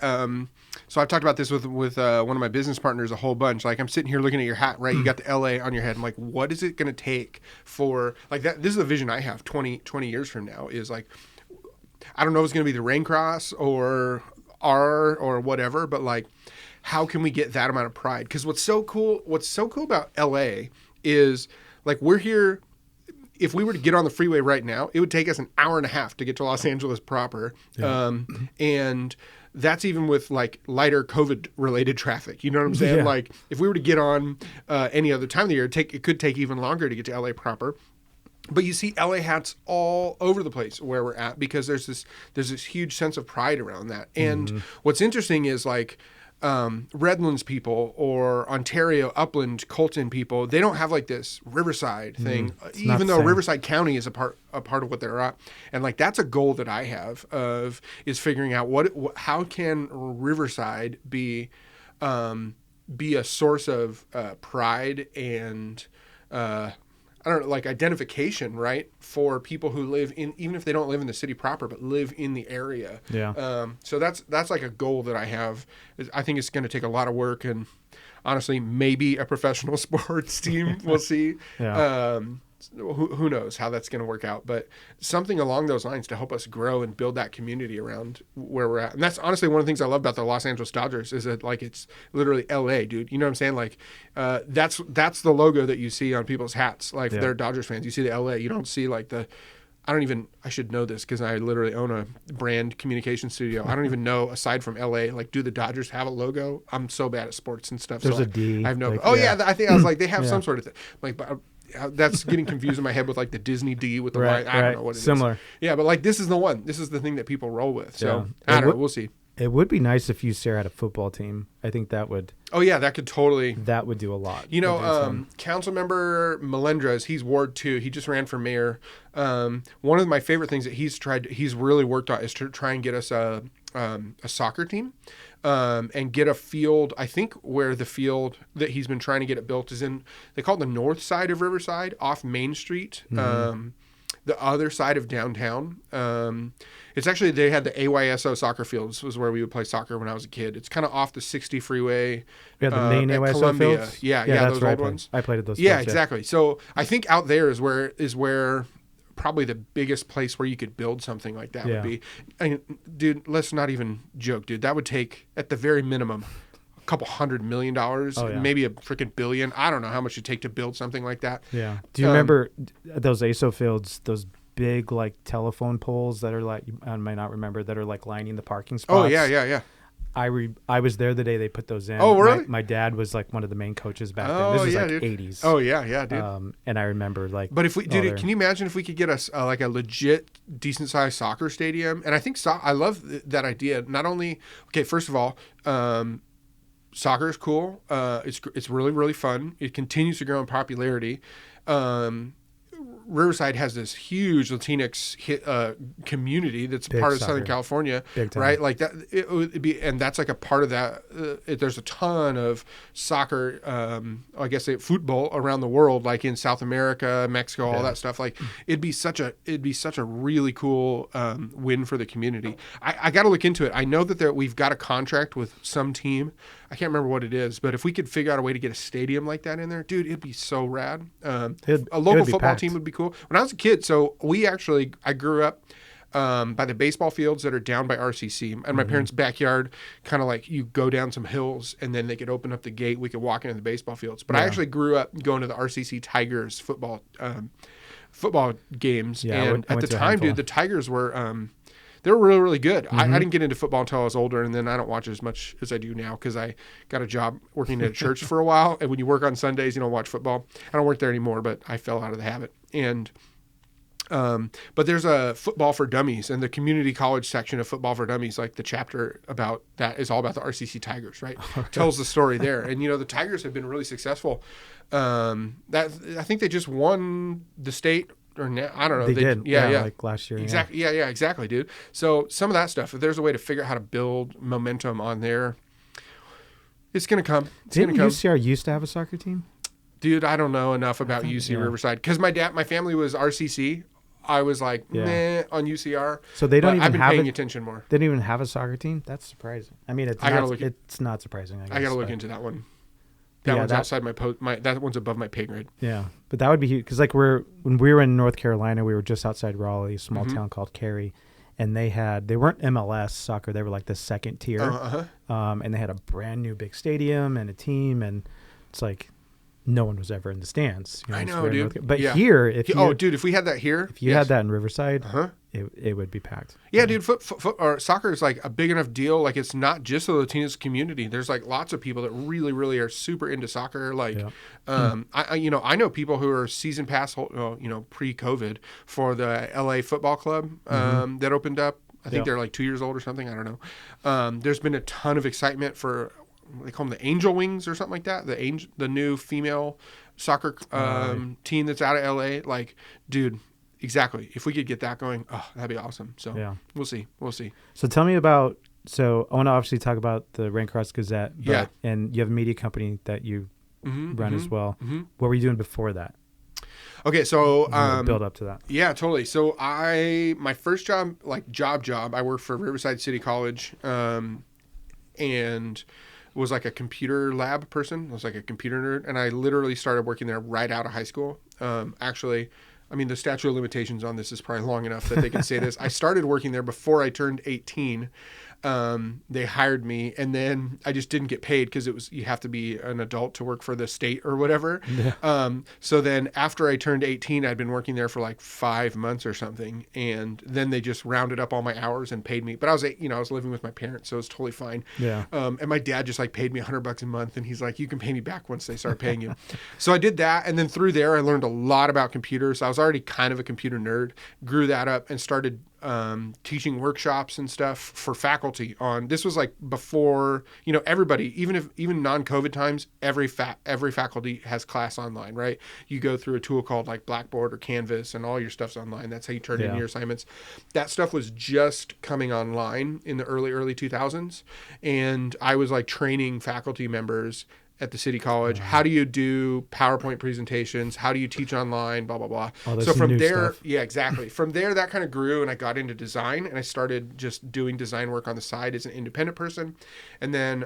So I've talked about this with one of my business partners a whole bunch. Like, I'm sitting here looking at your hat, right? You got the LA on your head. I'm like, what is it going to take for like that? This is the vision I have 20 years from now. Is like, I don't know if it's going to be the Raincross or R or whatever, but like, how can we get that amount of pride? Because what's so cool about LA is like, we're here. If we were to get on the freeway right now, it would take us an hour and a half to get to Los Angeles proper. Yeah. And that's even with like lighter COVID related traffic. You know what I'm saying? Yeah. Like, if we were to get on any other time of the year, it could take even longer to get to LA proper. But you see LA hats all over the place where we're at, because there's this huge sense of pride around that. And what's interesting is like, Redlands people or Ontario, Upland, Colton people, they don't have like this Riverside thing, even though Riverside County is a part of what they're at. And like, that's a goal that I have is figuring out how can Riverside be a source of pride and I don't know, like identification, right, for people who live in, even if they don't live in the city proper, but live in the area. Yeah. So that's like a goal that I have. I think it's going to take a lot of work, and honestly, maybe a professional sports team. We'll see. Yeah. who knows how that's going to work out, but something along those lines to help us grow and build that community around where we're at. And that's honestly one of the things I love about the Los Angeles Dodgers is that like it's literally LA, dude. You know what I'm saying? Like that's the logo that you see on people's hats. Like they're Dodgers fans. You see the LA. You don't see like I should know this because I literally own a brand communication studio. I don't even know, aside from LA, like, do the Dodgers have a logo? I'm so bad at sports and stuff. There's so a D. I have no. Like, I think I was like, they have some sort of thing. Like, but that's getting confused in my head with like the Disney D with the line. I don't know what it is. Similar. Yeah, but like this is the one. This is the thing that people roll with. So I don't know. We'll see. It would be nice if UCR had a football team. I think that would. Oh yeah, that could totally. That would do a lot. You know, council member Melendrez, he's Ward 2. He just ran for mayor. One of my favorite things that he's really worked on is to try and get us a soccer team. And get a field, I think where the field that he's been trying to get it built is in, they call it the north side of Riverside, off Main Street, the other side of downtown. It's actually, they had the AYSO soccer fields was where we would play soccer when I was a kid. It's kind of off the 60 freeway. Yeah, the main AYSO Columbia. fields? Yeah, that's those right, old ones. I played at those Yeah, fields, exactly. So I think out there is where probably the biggest place where you could build something like that would be. I mean, dude, let's not even joke, dude. That would take, at the very minimum, a couple $100 million, maybe a freaking billion. I don't know how much it'd take to build something like that. Yeah. Do you remember those ASO fields, those big like telephone poles that are like, I might not remember, that are like lining the parking spots? Oh, yeah. I was there the day they put those in. Oh, really? My dad was like one of the main coaches back then. This was like dude. 80s. Oh, yeah, dude. And I remember like. But if we, dude, can you imagine if we could get us like a legit, decent sized soccer stadium? And I think I love that idea. Not only, okay, first of all, soccer is cool. It's really, really fun. It continues to grow in popularity. Riverside has this huge Latinx community that's part of Southern California, right? Like that, it would be, and that's like a part of that. There's a ton of soccer, I guess football around the world, like in South America, Mexico, all that stuff. Like it'd be such a really cool win for the community. I got to look into it. I know that we've got a contract with some team. I can't remember what it is, but if we could figure out a way to get a stadium like that in there, dude, it'd be so rad. A local football team would be cool. When I was a kid, so I grew up by the baseball fields that are down by RCC. And my parents' backyard, kind of like you go down some hills and then they could open up the gate. We could walk into the baseball fields. But I actually grew up going to the RCC Tigers football games. Yeah, and at the time, dude, the Tigers were... they were really, really good. I didn't get into football until I was older, and then I don't watch as much as I do now because I got a job working at a church for a while. And when you work on Sundays, you don't watch football. I don't work there anymore, but I fell out of the habit. And but there's a Football for Dummies, and the community college section of Football for Dummies, like the chapter about that is all about the RCC Tigers, right? Tells the story there. And, the Tigers have been really successful. I think they just won the state. Or now, I don't know. They did. Yeah. Like last year. Exactly. Yeah, exactly, dude. So some of that stuff, if there's a way to figure out how to build momentum on there, it's going to come. Didn't UCR used to have a soccer team? Dude, I don't know enough about UC Riverside. Because my family was RCC. I was like, meh, on UCR. So they don't even I've been paying attention more. They didn't even have a soccer team? That's surprising. I mean, it's not surprising, I guess. I got to look into that one. That one's outside that one's above my pay grade. Yeah, but that would be huge because like when we were in North Carolina, we were just outside Raleigh, a small town called Cary, and they weren't MLS soccer, they were like the second tier, and they had a brand new big stadium and a team, and it's like no one was ever in the stands. I know, dude. But here, if we had that here, if you had that in Riverside, it would be packed. Yeah, dude. Or soccer is like a big enough deal. Like it's not just the Latinx community. There's like lots of people that really, really are super into soccer. Like, I know people who are season pass, pre-COVID for the LA Football Club that opened up. I think they're like 2 years old or something. I don't know. There's been a ton of excitement for. They call them the Angel Wings or something like that. The new female soccer team that's out of LA. Like, dude, exactly. If we could get that going, that'd be awesome. So we'll see. So tell me about. So I want to obviously talk about the Raincross Gazette. And you have a media company that you run as well. What were you doing before that? Okay, so build up to that. Yeah, totally. So my first job, like job, I worked for Riverside City College. and was like a computer lab person. I was like a computer nerd. And I literally started working there right out of high school. Actually, I mean, the statute of limitations on this is probably long enough that they can say this. I started working there before I turned 18. They hired me, and then I just didn't get paid because you have to be an adult to work for the state or whatever. Yeah. So then after I turned 18, I'd been working there for like 5 months or something. And then they just rounded up all my hours and paid me. But I was living with my parents, so it was totally fine. Yeah. And my dad just like paid me $100 a month, and he's like, you can pay me back once they start paying you. So I did that. And then through there, I learned a lot about computers. I was already kind of a computer nerd, grew that up and started teaching workshops and stuff for faculty on, this was like before, everybody, even non-COVID times, every faculty has class online, right? You go through a tool called like Blackboard or Canvas, and all your stuff's online. That's how you turn in your assignments. That stuff was just coming online in the early 2000s. And I was like training faculty members at the city college. How do you do PowerPoint presentations? How do you teach online? Blah, blah, blah. So from there, stuff. Yeah, exactly. From there, that kind of grew, and I got into design, and I started just doing design work on the side as an independent person. And then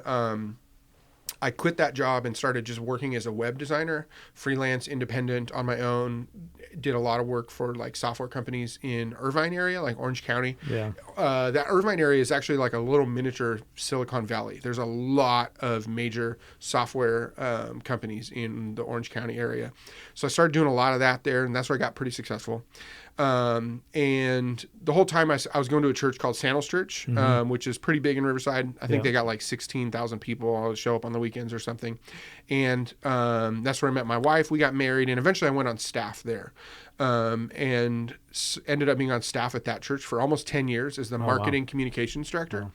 I quit that job and started just working as a web designer, freelance, independent, on my own. Did a lot of work for like software companies in Irvine area, like Orange County. Yeah. That Irvine area is actually like a little miniature Silicon Valley. There's a lot of major software companies in the Orange County area. So I started doing a lot of that there, and that's where I got pretty successful. And the whole time I was going to a church called Sandals Church, which is pretty big in Riverside. I think they got like 16,000 people. I would show up on the weekends or something. And that's where I met my wife. We got married, and eventually I went on staff there. And ended up being on staff at that church for almost 10 years as the marketing communications director.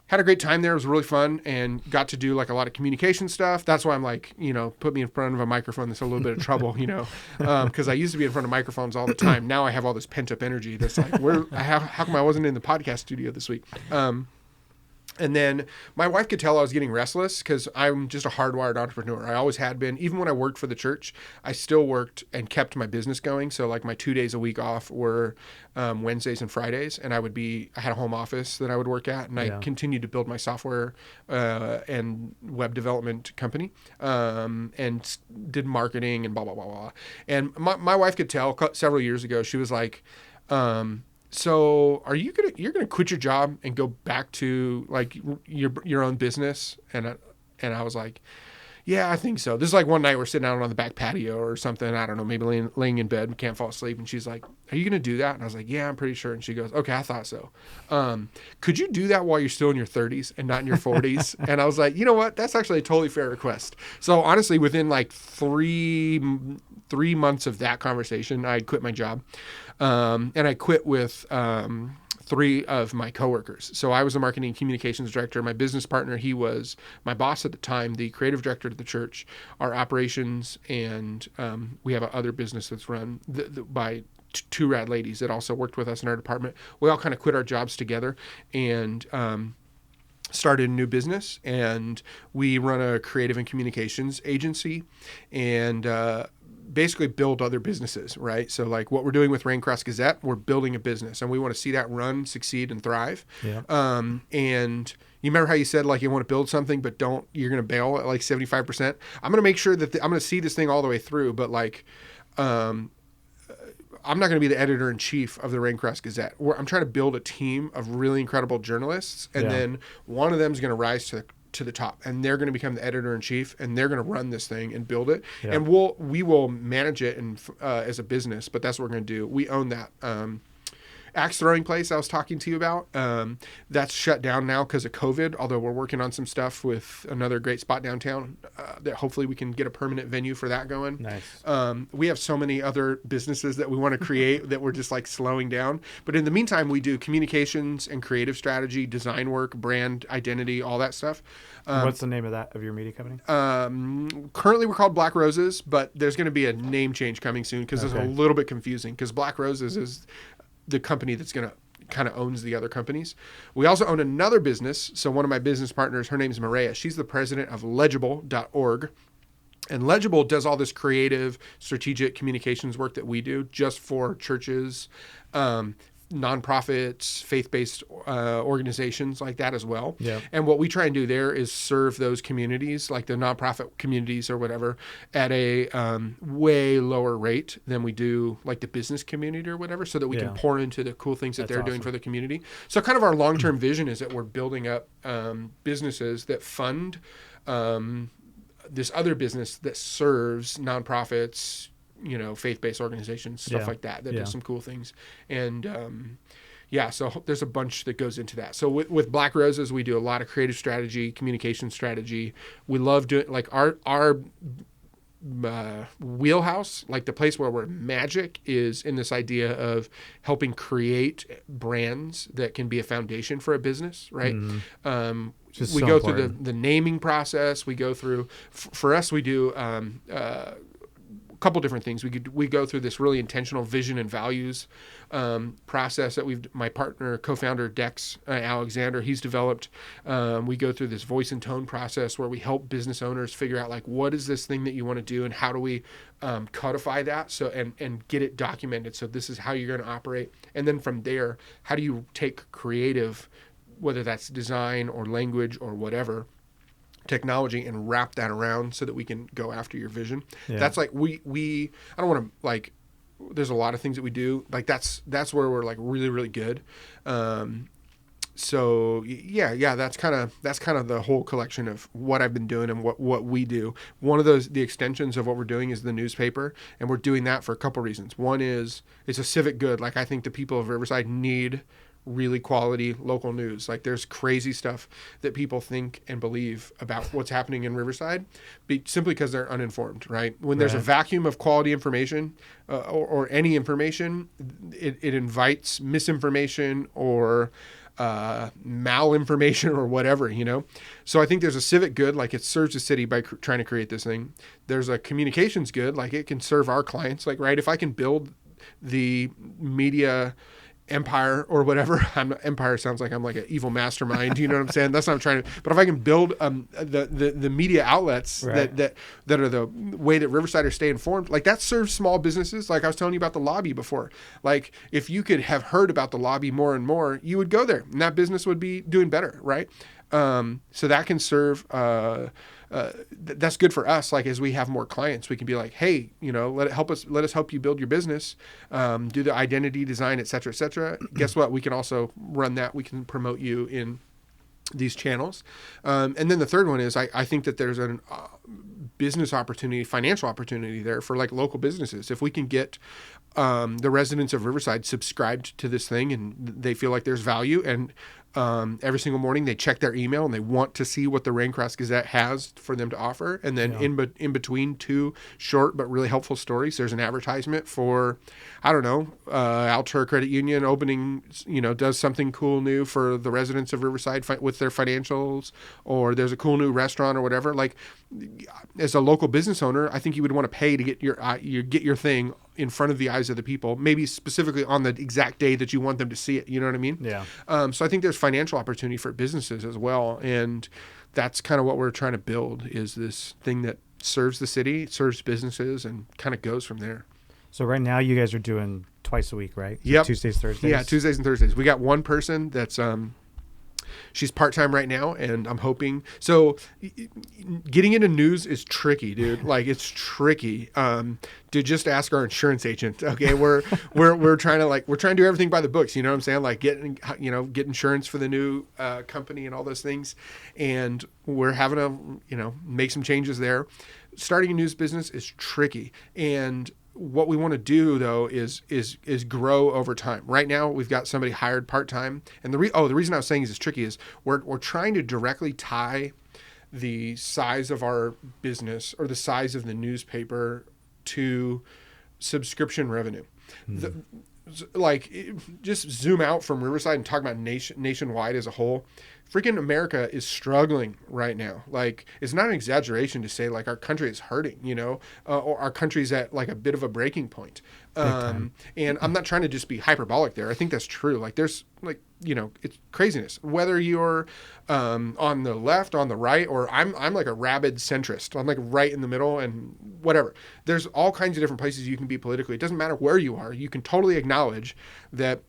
Had a great time there. It was really fun, and got to do like a lot of communication stuff. That's why I'm like, put me in front of a microphone. That's a little bit of trouble, because I used to be in front of microphones all the time. Now I have all this pent up energy that's like, how come I wasn't in the podcast studio this week? And then my wife could tell I was getting restless because I'm just a hardwired entrepreneur. I always had been. Even when I worked for the church, I still worked and kept my business going. So like my 2 days a week off were Wednesdays and Fridays. And I had a home office that I would work at. And I continued to build my software and web development company and did marketing and blah, blah, blah, blah. And my wife could tell several years ago, she was like, so you're gonna quit your job and go back to like your own business? And I was like, yeah, I think so. This is like one night we're sitting out on the back patio or something. I don't know, maybe laying in bed, can't fall asleep. And she's like, are you gonna do that? And I was like, yeah, I'm pretty sure. And she goes, okay, I thought so. Could you do that while you're still in your 30s and not in your 40s? And I was like, you know what? That's actually a totally fair request. So honestly, within like three months of that conversation, I quit my job. And I quit with 3 of my coworkers. So I was the marketing communications director. My business partner, he was my boss at the time, the creative director of the church, our operations, and we have other business that's run by 2 rad ladies that also worked with us in our department. We all kind of quit our jobs together and started a new business, and we run a creative and communications agency, and basically build other businesses, right? So like what we're doing with Raincross Gazette, we're building a business, and we want to see that run, succeed, and thrive. Yeah. And you remember how you said like you want to build something, but you're going to bail at like 75%. I'm going to make sure that I'm going to see this thing all the way through, but like, I'm not going to be the editor in chief of the Raincross Gazette. I'm trying to build a team of really incredible journalists, and then one of them is going to rise to the top, and they're going to become the editor in chief, and they're going to run this thing and build it. Yeah. And we will manage it and as a business, but that's what we're going to do. We own that. Axe throwing place I was talking to you about, that's shut down now because of COVID, although we're working on some stuff with another great spot downtown that hopefully we can get a permanent venue for that going. Nice. We have so many other businesses that we want to create that we're just like slowing down. But in the meantime, we do communications and creative strategy, design work, brand identity, all that stuff. What's the name of your media company? Currently we're called Black Roses, but there's going to be a name change coming soon because it's a little bit confusing, because Black Roses is the company that's going to kind of owns the other companies. We also own another business. So one of my business partners, her name's Maria. She's the president of legible.org. And Legible does all this creative, strategic communications work that we do just for churches, nonprofits, faith-based organizations like that as well. Yeah. And what we try and do there is serve those communities, like the nonprofit communities or whatever, at a way lower rate than we do like the business community or whatever, so that we can pour into the cool things that they're doing for the community. So kind of our long-term vision is that we're building up businesses that fund this other business that serves nonprofits, faith-based organizations, stuff like that does some cool things. And so there's a bunch that goes into that. So with Black Roses, we do a lot of creative strategy, communication strategy. We love doing like our wheelhouse, like the place where we're magic is in this idea of helping create brands that can be a foundation for a business, right? We go through the naming process. We go through, for us, we do couple different things. We go through this really intentional vision and values process that my partner, co-founder Dex Alexander, he's developed. We go through this voice and tone process where we help business owners figure out like, what is this thing that you want to do and how do we codify that and get it documented. So this is how you're going to operate. And then from there, how do you take creative, whether that's design or language or whatever, technology, and wrap that around so that we can go after your vision. That's like I don't want to like, there's a lot of things that we do like that's where we're like really, really good. So that's kind of the whole collection of what I've been doing and what we do. One of the extensions of what we're doing is the newspaper, and we're doing that for a couple reasons. One is it's a civic good. Like I think the people of Riverside need really quality local news. Like there's crazy stuff that people think and believe about what's happening in Riverside simply because they're uninformed, right? When there's a vacuum of quality information or any information, it invites misinformation or malinformation or whatever, So I think there's a civic good, like it serves the city by trying to create this thing. There's a communications good, like it can serve our clients, like, right? If I can build the media empire or whatever. Empire sounds like I'm like an evil mastermind. You know what I'm saying? That's not what I'm trying to. But if I can build the media outlets that are the way that Riversiders stay informed, like that serves small businesses. Like I was telling you about the lobby before. Like if you could have heard about the lobby more and more, you would go there, and that business would be doing better, right? So that can serve. That's good for us. Like as we have more clients, we can be like, hey, let us help you build your business, do the identity design, et cetera, et cetera. Guess what? We can also run that. We can promote you in these channels. And then the third one is I think that there's a business opportunity, financial opportunity there for like local businesses. If we can get the residents of Riverside subscribed to this thing and they feel like there's value, and every single morning they check their email and they want to see what the Raincross Gazette has for them to offer. And then in between two short but really helpful stories, there's an advertisement for, I don't know, Altura Credit Union opening, does something cool new for the residents of Riverside with their financials, or there's a cool new restaurant or whatever. Like as a local business owner, I think you would want to pay to get your thing in front of the eyes of the people, maybe specifically on the exact day that you want them to see it. You know what I mean? Yeah. So I think there's financial opportunity for businesses as well. And that's kind of what we're trying to build, is this thing that serves the city, serves businesses, and kind of goes from there. So right now you guys are doing twice a week, right? Yep. Tuesdays, Thursdays? Yeah, Tuesdays and Thursdays. We got one person that's she's part-time right now, and I'm hoping. So getting into news is tricky, dude. Like it's tricky. To just ask our insurance agent. Okay. We're trying to do everything by the books. You know what I'm saying? Like get insurance for the new company and all those things. And we're having to, make some changes there. Starting a news business is tricky. And what we want to do though is grow over time. Right now we've got somebody hired part-time, and the reason I was saying it's tricky is we're trying to directly tie the size of our business or the size of the newspaper to subscription revenue. Just zoom out from Riverside and talk about nationwide as a whole. Freaking America is struggling right now. Like, it's not an exaggeration to say like our country is hurting, or our country's at like a bit of a breaking point. And I'm not trying to just be hyperbolic there. I think that's true. Like there's like, it's craziness. Whether you're on the left, on the right, or I'm like a rabid centrist. I'm like right in the middle and whatever. There's all kinds of different places you can be politically. It doesn't matter where you are. You can totally acknowledge that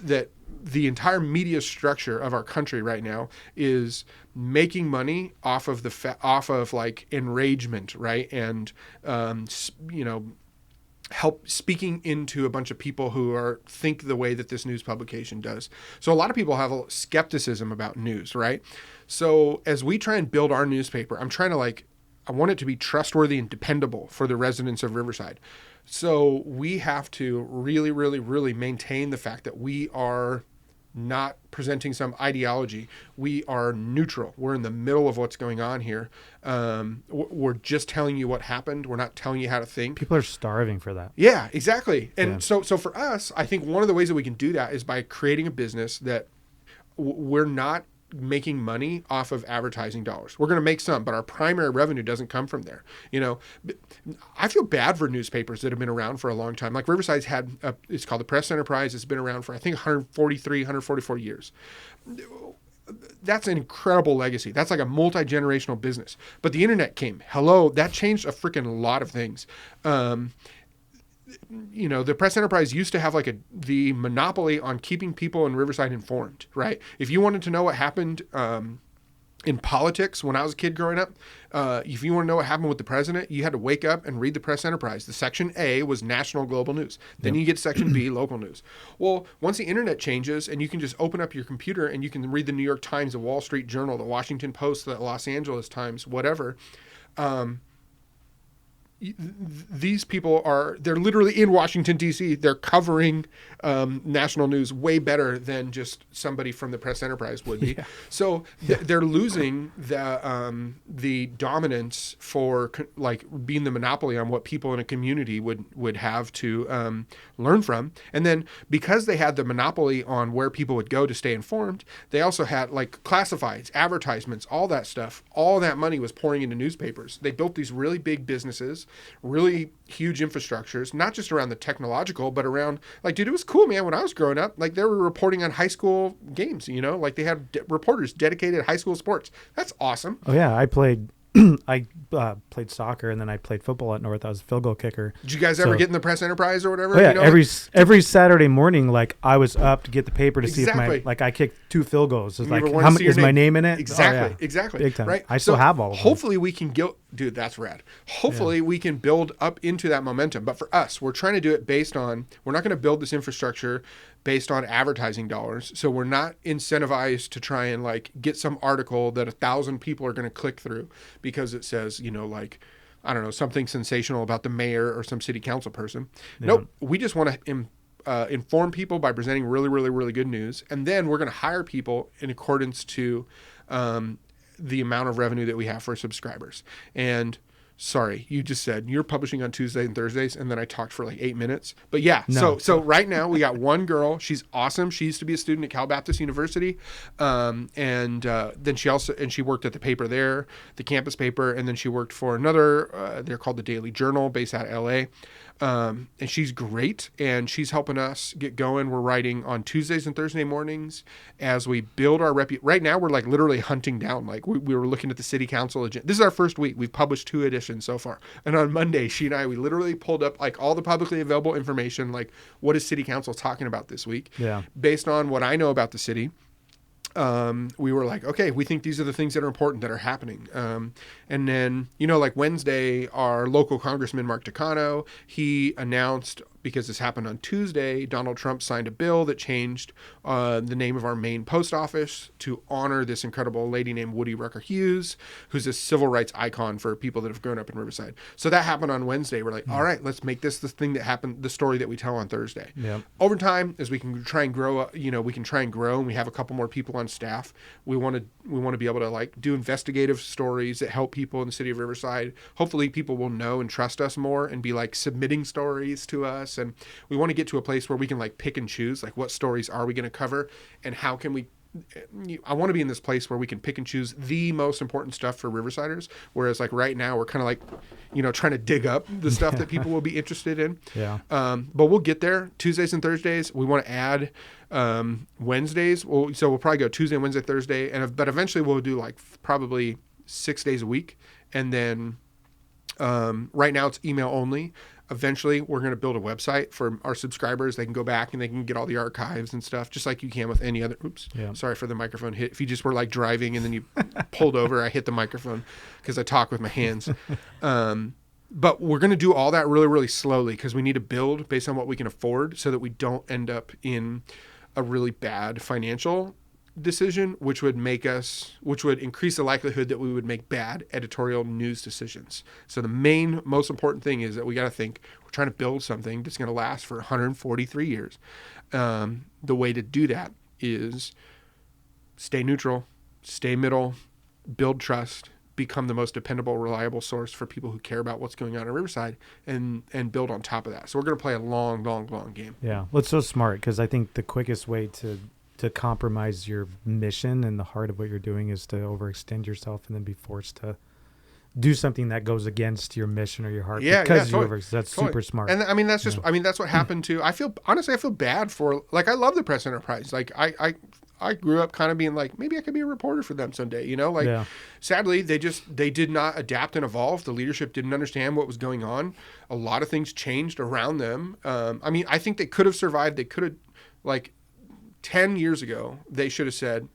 that the entire media structure of our country right now is making money off of like enragement, right? And, help speaking into a bunch of people who think the way that this news publication does. So a lot of people have a skepticism about news, right? So as we try and build our newspaper, I want it to be trustworthy and dependable for the residents of Riverside. So we have to really, really, really maintain the fact that we are not presenting some ideology. We are neutral. We're in the middle of what's going on here. We're just telling you what happened. We're not telling you how to think. People are starving for that. Yeah, exactly. And so for us, I think one of the ways that we can do that is by creating a business that we're not making money off of advertising dollars. We're going to make some, but our primary revenue doesn't come from there. I feel bad for newspapers that have been around for a long time. Like Riverside's it's called the Press Enterprise. It's been around for, I think, 144 years. That's an incredible legacy. That's like a multi-generational business. But the internet came. Hello, that changed a freaking lot of things. The Press Enterprise used to have the monopoly on keeping people in Riverside informed, right? If you wanted to know what happened in politics when I was a kid growing up, if you want to know what happened with the president, you had to wake up and read the Press Enterprise. The section A was national global news. Then you get section B, local news. Well, once the internet changes and you can just open up your computer and you can read the New York Times, the Wall Street Journal, the Washington Post, the Los Angeles Times, whatever, these people they're literally in Washington, D.C. They're covering national news way better than just somebody from the Press Enterprise would be. Yeah. So they're losing the dominance for being the monopoly on what people in a community would have to learn from. And then because they had the monopoly on where people would go to stay informed, they also had classifieds, advertisements, all that stuff. All that money was pouring into newspapers. They built these really big businesses, really huge infrastructures, not just around the technological, but around dude, it was cool, man. When I was growing up, they were reporting on high school games, they had reporters dedicated to high school sports. That's awesome. Oh yeah. I played played soccer and then I played football at North. I was a field goal kicker. Did you guys ever get in the Press Enterprise or whatever? Oh yeah, every Saturday morning, I was up to get the paper to see if I kicked 2 field goals. It's how much is my name in it? Exactly, oh, yeah. exactly. Big time. Right. I still have all of them. Hopefully we can dude, that's rad. Hopefully we can build up into that momentum. But for us, we're trying to do it we're not going to build this infrastructure based on advertising dollars. So we're not incentivized to try and get some article that 1,000 people are going to click through because it says, I don't know, something sensational about the mayor or some city council person. Yeah. Nope. We just want to inform people by presenting really, really, really good news. And then we're going to hire people in accordance to the amount of revenue that we have for subscribers. And sorry, you just said you're publishing on Tuesdays and Thursdays, and then I talked for 8 minutes. But yeah, no. So right now we got one girl. She's awesome. She used to be a student at Cal Baptist University, and then she worked at the paper there, the campus paper, and then she worked for another. They're called the Daily Journal, based out of L.A. And she's great, and she's helping us get going. We're writing on Tuesdays and Thursday mornings as we build our Right now, we're literally hunting down. We were looking at the city council agenda. This is our first week. We've published 2 editions so far. And on Monday, she and I, we literally pulled up all the publicly available information, what is city council talking about this week? Yeah. Based on what I know about the city. We were okay, we think these are the things that are important that are happening. And then, Wednesday, our local congressman, Mark Takano, he announced, because this happened on Tuesday, Donald Trump signed a bill that changed the name of our main post office to honor this incredible lady named Woody Rucker Hughes, who's a civil rights icon for people that have grown up in Riverside. So that happened on Wednesday. We're all right, let's make this the thing that happened, the story that we tell on Thursday. Yep. Over time, as we can try and grow, and we have a couple more people on staff. We want to be able to do investigative stories that help people in the city of Riverside. Hopefully people will know and trust us more and be submitting stories to us. And we want to get to a place where we can pick and choose, what stories are we going to cover and how can we. I want to be in this place where we can pick and choose the most important stuff for Riversiders. Whereas right now we're kind of trying to dig up the stuff that people will be interested in. Yeah. But we'll get there. Tuesdays and Thursdays. We want to add Wednesdays. So we'll probably go Tuesday, Wednesday, Thursday, but eventually we'll do probably 6 days a week. And then right now it's email only. Eventually, we're going to build a website for our subscribers. They can go back and they can get all the archives and stuff, just like you can with any other. Oops, sorry for the microphone hit. If you just were like driving and then you pulled over, I hit the microphone because I talk with my hands. But we're going to do all that really, really slowly because we need to build based on what we can afford so that we don't end up in a really bad financial decision, which would increase the likelihood that we would make bad editorial news decisions. So the most important thing is that we got to think we're trying to build something that's going to last for 143 years. The way to do that is stay neutral, stay middle, build trust, become the most dependable, reliable source for people who care about what's going on in Riverside, and build on top of that. So we're going to play a long, long, long game. Yeah, well, it's so smart because I think the quickest way to compromise your mission and the heart of what you're doing is to overextend yourself and then be forced to do something that goes against your mission or your heart. Totally. That's super smart. And I mean, that's just, that's what happened to, I feel bad for, like, I love the press enterprise. Like I grew up kind of being like, maybe I could be a reporter for them someday, Sadly, they did not adapt and evolve. The leadership didn't understand what was going on. A lot of things changed around them. I think they could have survived. They could have, 10 years ago, they should have said,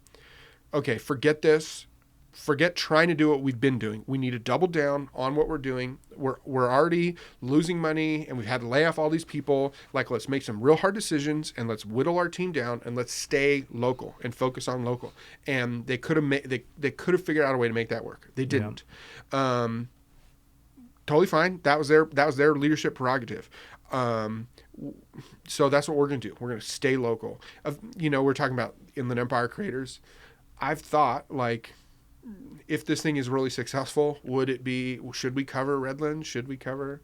okay, forget this. Forget trying to do what we've been doing. We need to double down on what we're doing. We're already losing money and we've had to lay off all these people. Let's make some real hard decisions and let's whittle our team down and let's stay local and focus on local. And they could have they could have figured out a way to make that work. They didn't. Yeah. Totally fine. That was their leadership prerogative. So that's what we're going to do. We're going to stay local. We're talking about Inland Empire creators. I've thought, if this thing is really successful, should we cover Redlands? Should we cover,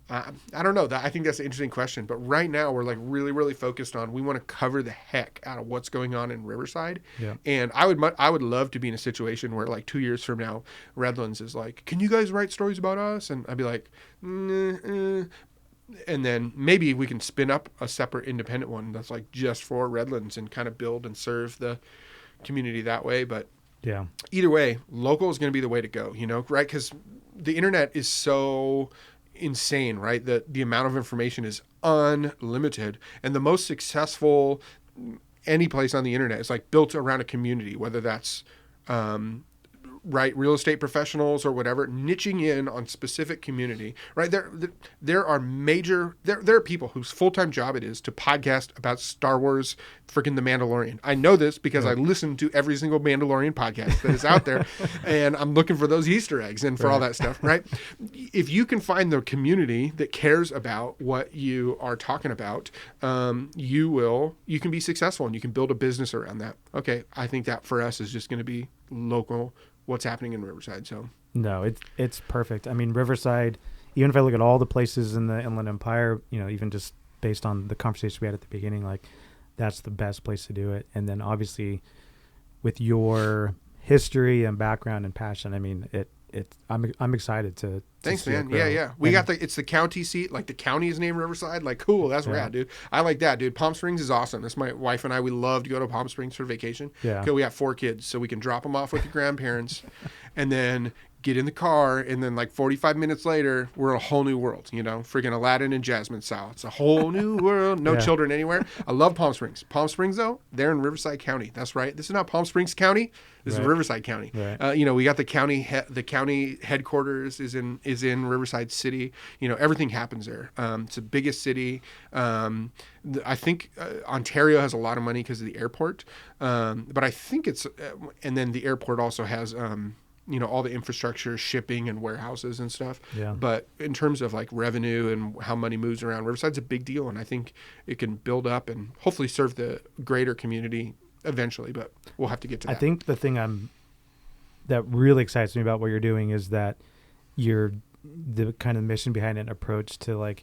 I don't know. I think that's an interesting question. But right now we're really, really focused on, we want to cover the heck out of what's going on in Riverside. Yeah. And I would love to be in a situation where 2 years from now, Redlands is like, can you guys write stories about us? And I'd be like, and then maybe we can spin up a separate independent one that's just for Redlands and kind of build and serve the community that way. But yeah, either way, local is going to be the way to go, right? Because the internet is so insane, right? The amount of information is unlimited. And the most successful any place on the internet is built around a community, whether that's real estate professionals or whatever, niching in on specific community, right? There are people whose full-time job it is to podcast about Star Wars, freaking The Mandalorian. I know this because I listen to every single Mandalorian podcast that is out there, and I'm looking for those Easter eggs and for all that stuff, right? If you can find the community that cares about what you are talking about, you can be successful and you can build a business around that. Okay, I think that for us is just going to be local, what's happening in Riverside. So no, it's perfect. I mean, Riverside, even if I look at all the places in the Inland Empire, even just based on the conversation we had at the beginning, that's the best place to do it. And then obviously with your history and background and passion, I mean, I'm excited to Thanks, man. Yeah. It's the county seat. The county is named Riverside. Cool. That's rad, dude. I like that, dude. Palm Springs is awesome. That's my wife and I. We love to go to Palm Springs for vacation. Yeah. Okay, we have 4 kids, so we can drop them off with the grandparents and then get in the car, and then 45 minutes later, we're in a whole new world, freaking Aladdin and Jasmine style. It's a whole new world. No children anywhere. I love Palm Springs. Palm Springs, though, they're in Riverside County. That's right. This is not Palm Springs County. This is Riverside County. Right. We got the county headquarters is in Riverside City. Everything happens there. It's the biggest city. I think Ontario has a lot of money because of the airport. But I think and then the airport also has, all the infrastructure, shipping and warehouses and stuff. Yeah. But in terms of revenue and how money moves around, Riverside's a big deal. And I think it can build up and hopefully serve the greater community eventually, but we'll have to get to that. I think the thing that really excites me about what you're doing is that the kind of mission behind it and approach to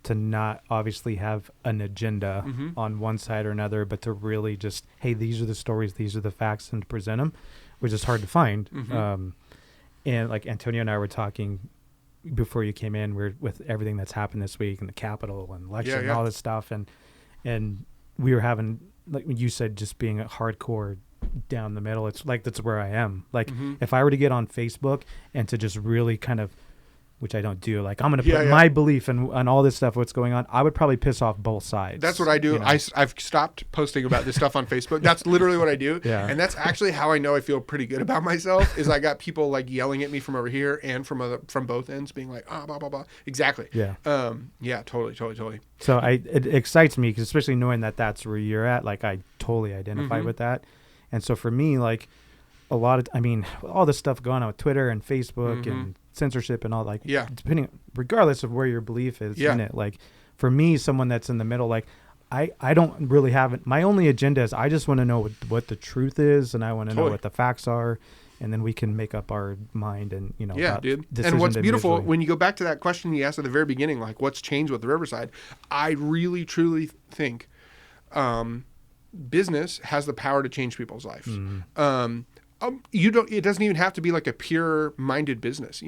to not obviously have an agenda on one side or another, but to really just, hey, these are the stories, these are the facts, and to present them, which is hard to find. And Antonio and I were talking before you came in, with everything that's happened this week and the Capitol and election and all this stuff. And we were having, you said, just being a hardcore down the middle. It's that's where I am. If I were to get on Facebook and to just really kind of which I don't do. Like, I'm going to put my belief in on all this stuff, what's going on. I would probably piss off both sides. That's what I do. I've stopped posting about this stuff on Facebook. That's literally what I do. Yeah. And that's actually how I know I feel pretty good about myself, is I got people like yelling at me from over here and from both ends, being like, blah, blah, blah. Exactly. Yeah. Yeah, totally. So it excites me, because especially knowing that that's where you're at, like, I totally identify with that. And so for me, like, all this stuff going on with Twitter and Facebook and censorship and all, like, regardless of where your belief is in it, like, for me, someone that's in the middle, like, I don't really have it. My only agenda is I just want to know what the truth is, and I want to know what the facts are, and then we can make up our mind and, dude. And what's beautiful, when you go back to that question you asked at the very beginning, like, what's changed with the Riverside, I really, truly think business has the power to change people's lives. It doesn't even have to be like a pure minded business,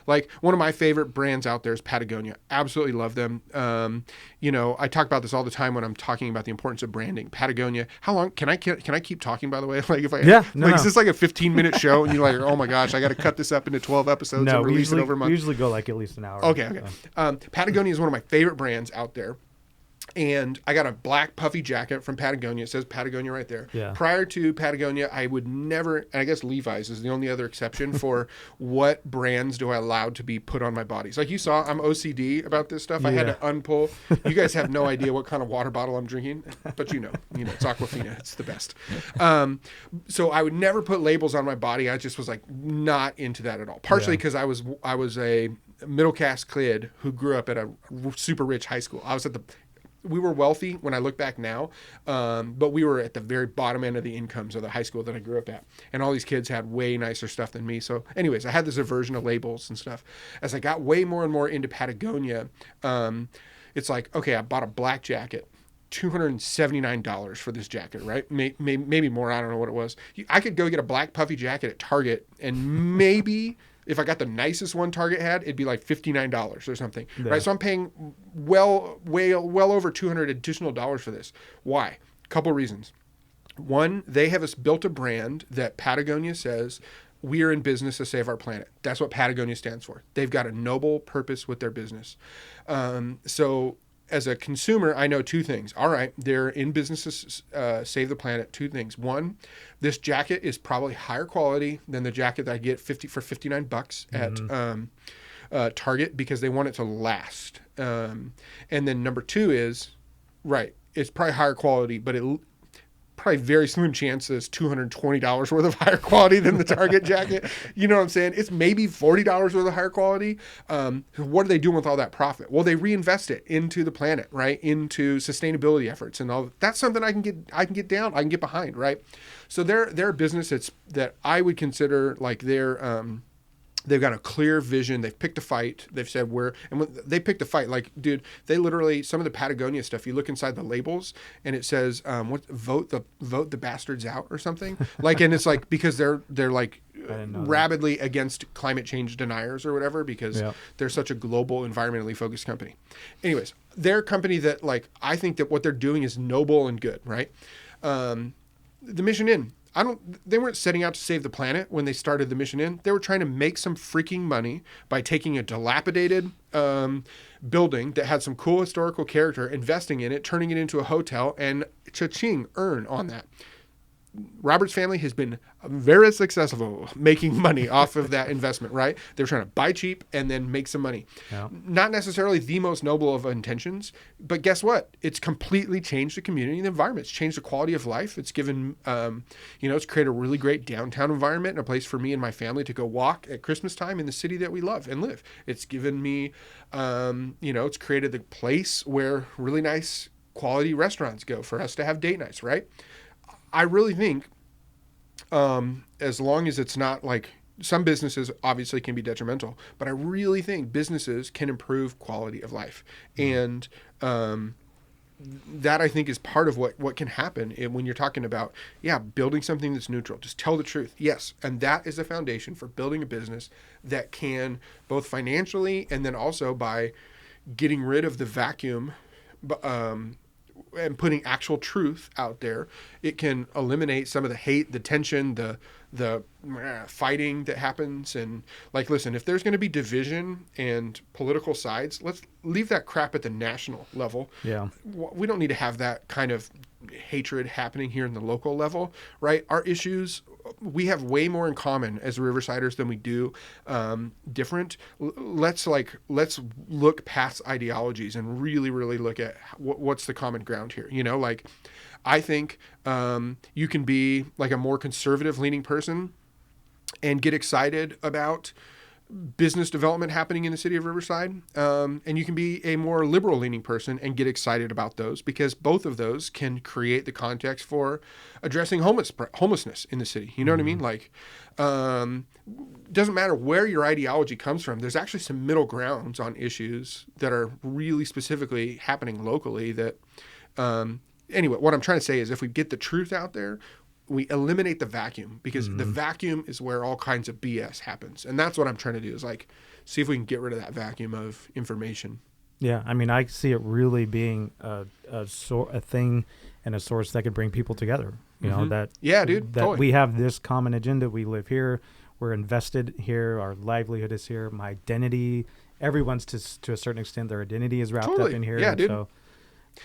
like one of my favorite brands out there is Patagonia. Absolutely love them. I talk about this all the time when I'm talking about the importance of branding. Patagonia. How long can I keep talking, by the way? Like, is this like a 15-minute show and you're like, oh my gosh, I got to cut this up into 12 episodes and release it over a month? We usually go like at least an hour. Okay. Patagonia is one of my favorite brands out there. And I got a black puffy jacket from Patagonia. It says Patagonia right there. Yeah. Prior to Patagonia, I would never, and I guess Levi's is the only other exception for what brands do I allow to be put on my bodies. Like you saw, I'm OCD about this stuff. I had to unpull. You guys have no idea what kind of water bottle I'm drinking, but it's Aquafina. It's the best. So I would never put labels on my body. I just was like not into that at all. Partially because I was a middle class kid who grew up at a super rich high school. We were wealthy when I look back now, but we were at the very bottom end of the incomes of the high school that I grew up at. And all these kids had way nicer stuff than me. So anyways, I had this aversion to labels and stuff. As I got way more and more into Patagonia, it's like, okay, I bought a black jacket, $279 for this jacket, right? Maybe more. I don't know what it was. I could go get a black puffy jacket at Target, and maybe if I got the nicest one Target had, it'd be like $59 or something, right? So I'm paying well over $200 additional dollars for this. Why? Couple reasons. One, they have built a brand that Patagonia says, we are in business to save our planet. That's what Patagonia stands for. They've got a noble purpose with their business. So as a consumer, I know two things. All right, they're in business to save the planet. Two things. One, this jacket is probably higher quality than the jacket that I get for $59 at Target, because they want it to last. And then number two is, right, it's probably higher quality, but probably very slim chance that it's $220 worth of higher quality than the Target jacket. You know what I'm saying? It's maybe $40 worth of higher quality. What are they doing with all that profit? Well, they reinvest it into the planet, right? Into sustainability efforts and all. That's something I can get down. I can get behind, right? So they're a business that I would consider like they've got a clear vision. They've picked a fight. They've said and when they picked a fight, like, dude, they literally, some of the Patagonia stuff, you look inside the labels and it says, vote the bastards out or something. Like, and it's like, because they're like rabidly against climate change deniers or whatever, because they're such a global environmentally focused company. Anyways, they're a company that, like, I think that what they're doing is noble and good, right? The Mission Inn. They weren't setting out to save the planet when they started the Mission Inn. They were trying to make some freaking money by taking a dilapidated building that had some cool historical character, investing in it, turning it into a hotel, and cha-ching, earn on that. Robert's family has been very successful making money off of that investment, right? They're trying to buy cheap and then make some money. Yeah. Not necessarily the most noble of intentions, but guess what? It's completely changed the community and the environment. It's changed the quality of life. It's given, it's created a really great downtown environment and a place for me and my family to go walk at Christmas time in the city that we love and live. It's given me, it's created the place where really nice quality restaurants go for us to have date nights, right? I really think, as long as it's not like, some businesses obviously can be detrimental, but I really think businesses can improve quality of life. And that, I think, is part of what can happen when you're talking about, building something that's neutral. Just tell the truth. Yes. And that is the foundation for building a business that can, both financially and then also by getting rid of the vacuum and putting actual truth out there, it can eliminate some of the hate, the tension, the fighting that happens. And like, listen, if there's going to be division and political sides, let's leave that crap at the national level. Yeah. We don't need to have that kind of hatred happening here in the local level, right? Our issues, we have way more in common as Riversiders than we do different. Let's look past ideologies and really, really look at what's the common ground here. You know, like, I think you can be like a more conservative leaning person and get excited about business development happening in the city of Riverside. And you can be a more liberal leaning person and get excited about those, because both of those can create the context for addressing homelessness in the city. You know what I mean? Like, doesn't matter where your ideology comes from. There's actually some middle grounds on issues that are really specifically happening locally that, anyway, what I'm trying to say is if we get the truth out there, we eliminate the vacuum, because the vacuum is where all kinds of BS happens. And that's what I'm trying to do, is like, see if we can get rid of that vacuum of information. Yeah. I mean, I see it really being a thing and a source that could bring people together, you know, that, dude, that totally. We have this common agenda. We live here. We're invested here. Our livelihood is here. My identity, everyone's to a certain extent, their identity is wrapped up in here. Yeah, dude. So,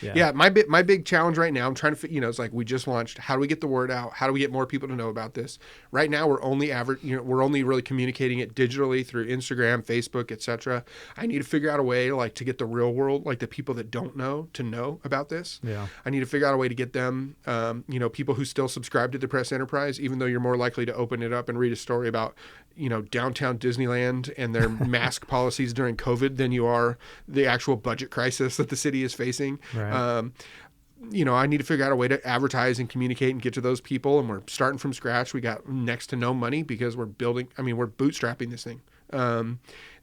yeah, my big challenge right now, I'm trying to, it's like, we just launched. How do we get the word out? How do we get more people to know about this? Right now, we're only really communicating it digitally through Instagram, Facebook, etc. I need to figure out a way, like, to get the real world, like the people that don't know, to know about this. Yeah. I need to figure out a way to get them, people who still subscribe to the Press Enterprise, even though you're more likely to open it up and read a story about, downtown Disneyland and their mask policies during COVID than you are the actual budget crisis that the city is facing. Right. I need to figure out a way to advertise and communicate and get to those people. And we're starting from scratch. We got next to no money because we're bootstrapping this thing.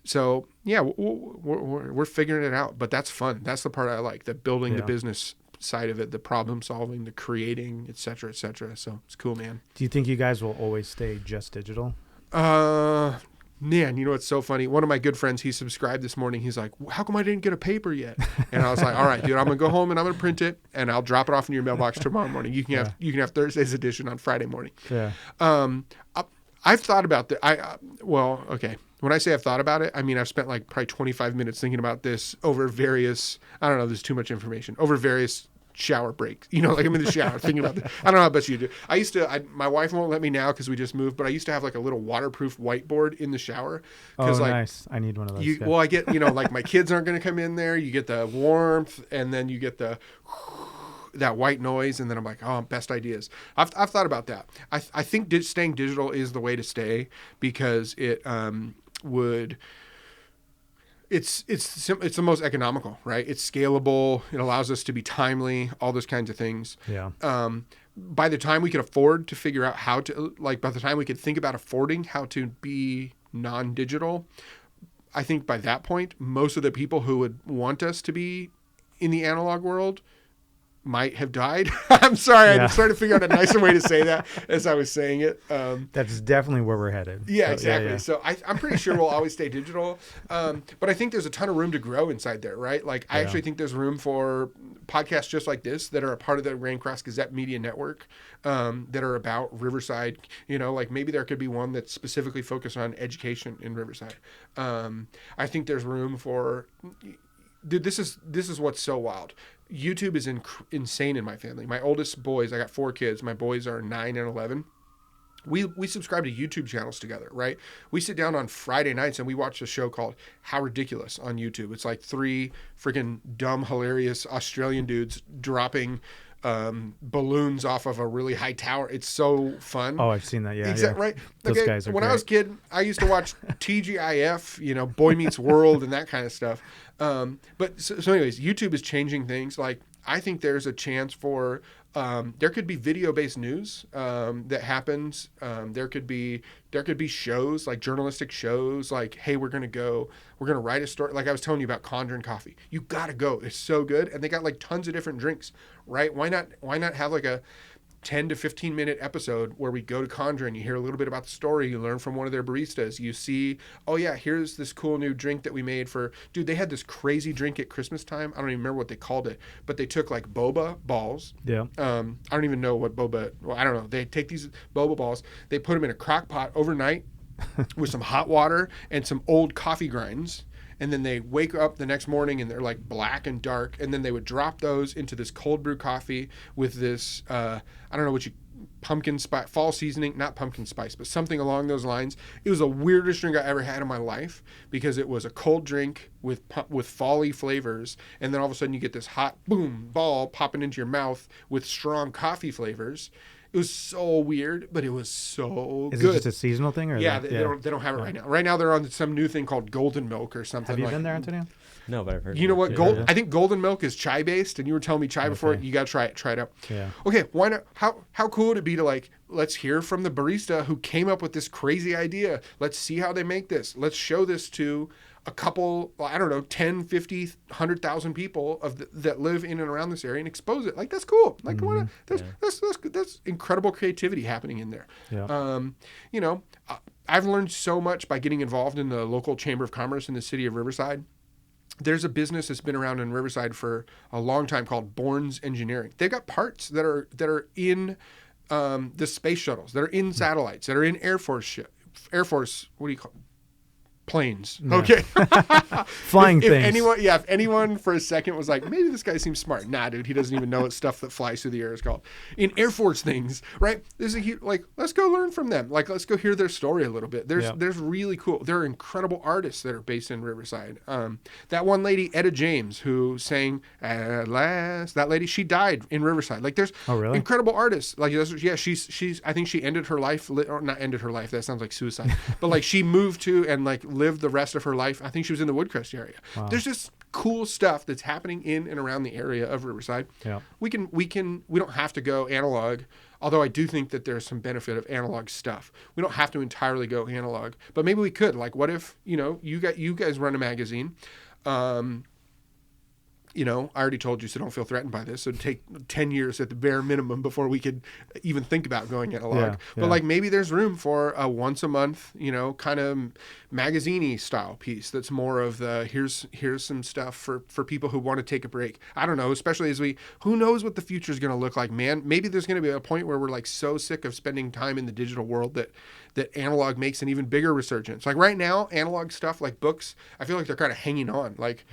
So yeah, we're figuring it out, but that's fun. That's the part I like, the building the business side of it, the problem solving, the creating, et cetera, et cetera. So it's cool, man. Do you think you guys will always stay just digital? Man, you know what's so funny? One of my good friends, he subscribed this morning. He's like, how come I didn't get a paper yet? And I was like, all right, dude, I'm gonna go home and I'm gonna print it and I'll drop it off in your mailbox tomorrow morning. You can have Thursday's edition on Friday morning. Yeah. I've thought about that. Okay. When I say I've thought about it, I mean, I've spent like probably 25 minutes thinking about this over various, I don't know, there's too much information, over various shower breaks, like I'm in the shower thinking about this. I don't know how much you do. My wife won't let me now because we just moved, but I used to have like a little waterproof whiteboard in the shower. Oh, nice. I need one of those. Well, I get, like my kids aren't going to come in there. You get the warmth and then you get that white noise. And then I'm like, oh, best ideas. I've thought about that. I think staying digital is the way to stay, because it it's the most economical, right? It's scalable. It allows us to be timely, all those kinds of things. Yeah. By the time we could afford to figure out how to, by the time we could think about affording how to be non-digital, I think by that point, most of the people who would want us to be in the analog world might have died. I'm sorry. I was trying to figure out a nicer way to say that as I was saying it. That's definitely where we're headed. Yeah, exactly. So I'm pretty sure we'll always stay digital. But I think there's a ton of room to grow inside there, right? Like, I actually think there's room for podcasts just like this that are a part of the Raincross Gazette media network, that are about Riverside. Like maybe there could be one that's specifically focused on education in Riverside. I think there's room for... Dude, this is what's so wild. YouTube is insane in my family. My oldest boys, I got 4 kids. My boys are 9 and 11. We subscribe to YouTube channels together, right? We sit down on Friday nights and we watch a show called How Ridiculous on YouTube. It's like 3 freaking dumb, hilarious Australian dudes dropping balloons off of a really high tower. It's so fun. Oh, I've seen that. Yeah. Exactly. Right. Those guys are when great. I was a kid, I used to watch TGIF, Boy Meets World and that kind of stuff. But so anyways, YouTube is changing things. Like, I think there's a chance for, there could be video-based news that happens. There could be shows, like journalistic shows, like, hey, we're going to write a story. Like I was telling you about Condren Coffee. You got to go. It's so good. And they got like tons of different drinks, right? Why not have like 10 to 15 minute episode where we go to Conjuring. You hear a little bit about the story. You learn from one of their baristas. You see, oh yeah, here's this cool new drink that we made for, dude, they had this crazy drink at Christmas time. I don't even remember what they called it, but they took like boba balls. Yeah. I don't even know what boba, well, I don't know. They take these boba balls, they put them in a crock pot overnight with some hot water and some old coffee grinds. And then they wake up the next morning and they're like black and dark. And then they would drop those into this cold brew coffee with this, I don't know what you, pumpkin spice, fall seasoning, not pumpkin spice, but something along those lines. It was the weirdest drink I ever had in my life because it was a cold drink with fall-y flavors. And then all of a sudden you get this hot, boom, ball popping into your mouth with strong coffee flavors. It was so weird, but it was so good. Is it just a seasonal thing? Or yeah, they don't have it right now. Right now they're on some new thing called golden milk or something. Have you been there, Antonio? No, but I've heard. You know what? I think golden milk is chai based, and you were telling me chai before. You got to try it. Try it out. Yeah. Okay. Why not? How cool would it be to like, let's hear from the barista who came up with this crazy idea. Let's see how they make this. Let's show this to a couple, I don't know, 10, 50, 100,000 people that live in and around this area and expose it. Like, that's cool. Like, that's incredible creativity happening in there. Yeah. You know, I've learned so much by getting involved in the local Chamber of Commerce in the city of Riverside. There's a business that's been around in Riverside for a long time called Bourne's Engineering. They've got parts that are in the space shuttles, that are in satellites, that are in Air Force, what do you call it? Planes. Yeah. Okay. Flying things. If anyone for a second was like, maybe this guy seems smart. Nah, dude, he doesn't even know what stuff that flies through the air is called. In Air Force things, right? There's let's go learn from them. Like, let's go hear their story a little bit. There's really cool. There are incredible artists that are based in Riverside. That one lady, Etta James, who sang "At Last," that lady, she died in Riverside. Like, there's incredible artists. Like, she's. I think she ended her life, or not ended her life. That sounds like suicide. But like, she moved to and like lived the rest of her life. I think she was in the Woodcrest area. Wow. There's just cool stuff that's happening in and around the area of Riverside. Yeah. We don't have to go analog, although I do think that there's some benefit of analog stuff. We don't have to entirely go analog, but maybe we could. Like, what if, you guys run a magazine, I already told you, so don't feel threatened by this. So it'd take 10 years at the bare minimum before we could even think about going analog. But like, maybe there's room for a once a month, kind of magazine-y style piece that's more of the here's some stuff for people who want to take a break. I don't know, especially as who knows what the future is going to look like, man. Maybe there's going to be a point where we're like so sick of spending time in the digital world that analog makes an even bigger resurgence. Like right now, analog stuff like books, I feel like they're kind of hanging on. Like,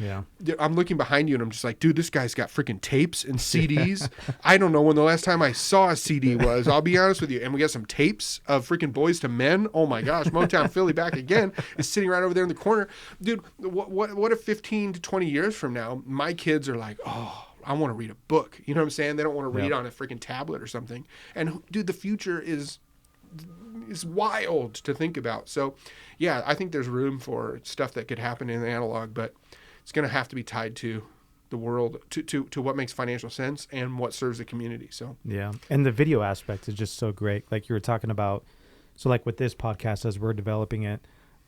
I'm looking behind you and I'm just like, dude, this guy's got freaking tapes and CDs. I don't know when the last time I saw a CD was. I'll be honest with you. And we got some tapes of freaking Boys to Men. Oh my gosh, Motown Philly back again is sitting right over there in the corner. Dude, what if 15 to 20 years from now, my kids are like, oh, I want to read a book. You know what I'm saying? They don't want to read on a freaking tablet or something. And dude, the future is wild to think about. So yeah, I think there's room for stuff that could happen in analog, but it's going to have to be tied to the world, to what makes financial sense and what serves the community. So yeah, and the video aspect is just so great. Like you were talking about, so like with this podcast as we're developing it,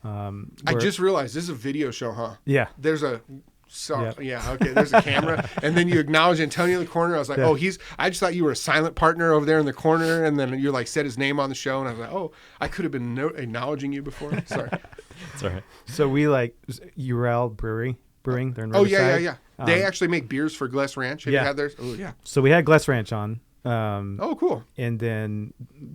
I just realized this is a video show, huh? Yeah, there's a okay, there's a camera, and then you acknowledge Antonio in the corner. I was like, I just thought you were a silent partner over there in the corner, and then you like said his name on the show, and I was like, oh, I could have been acknowledging you before. Sorry. It's all right. So we like URL Brewing. They're in Riverside. Yeah. They actually make beers for Gless Ranch. Have you had theirs? Oh yeah. So we had Gless Ranch on. Oh, cool. And then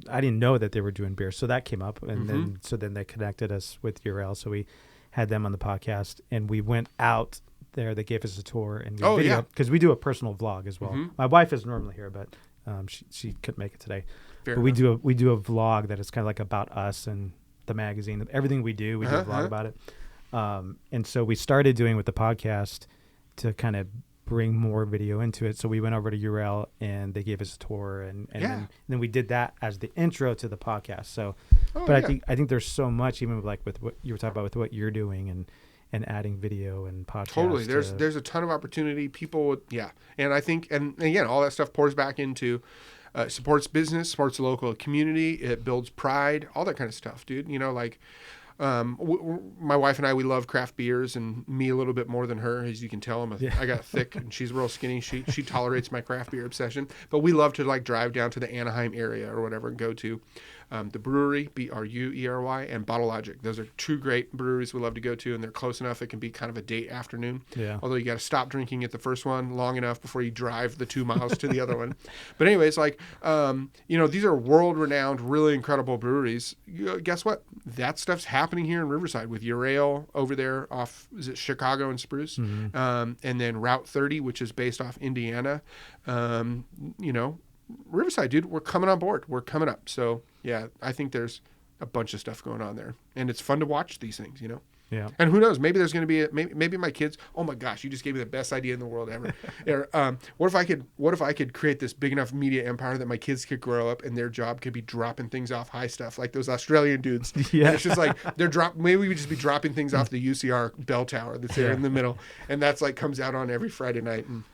I didn't know that they were doing beer, so that came up, and then they connected us with URL, so we had them on the podcast, and we went out there. They gave us a tour and video because we do a personal vlog as well. My wife is normally here, but she couldn't make it today. But we do a vlog that is kind of like about us and the magazine. Everything we do, we do a vlog about it. And so we started doing with the podcast to kind of bring more video into it. So we went over to URL and they gave us a tour, and then we did that as the intro to the podcast. So, I think there's so much, even with what you were talking about with what you're doing and adding video and podcast. Totally. There's a ton of opportunity. People, and I think, and again, all that stuff pours back into supports business, supports the local community. It builds pride, all that kind of stuff, dude. My wife and I, we love craft beers, and me a little bit more than her, as you can tell. I got thick and she's real skinny. She tolerates my craft beer obsession, but we love to like drive down to the Anaheim area or whatever and go to the brewery, Bruery, and Bottle Logic. Those are two great breweries we love to go to, and they're close enough it can be kind of a date afternoon. Yeah. Although you got to stop drinking at the first one long enough before you drive the 2 miles to the other one. But anyways, like, these are world-renowned, really incredible breweries. Guess what? That stuff's happening here in Riverside with your ale over there off, is it Chicago and Spruce? Mm-hmm. And then Route 30, which is based off Indiana. Riverside, dude, we're coming on board. We're coming up. So, yeah, I think there's a bunch of stuff going on there. And it's fun to watch these things, Yeah. And who knows? Maybe there's going to be maybe my kids. Oh my gosh, you just gave me the best idea in the world ever. What if I could create this big enough media empire that my kids could grow up and their job could be dropping things off high stuff like those Australian dudes. Yeah. And it's just like maybe we would just be dropping things off the UCR bell tower that's there in the middle, and that's like comes out on every Friday night. And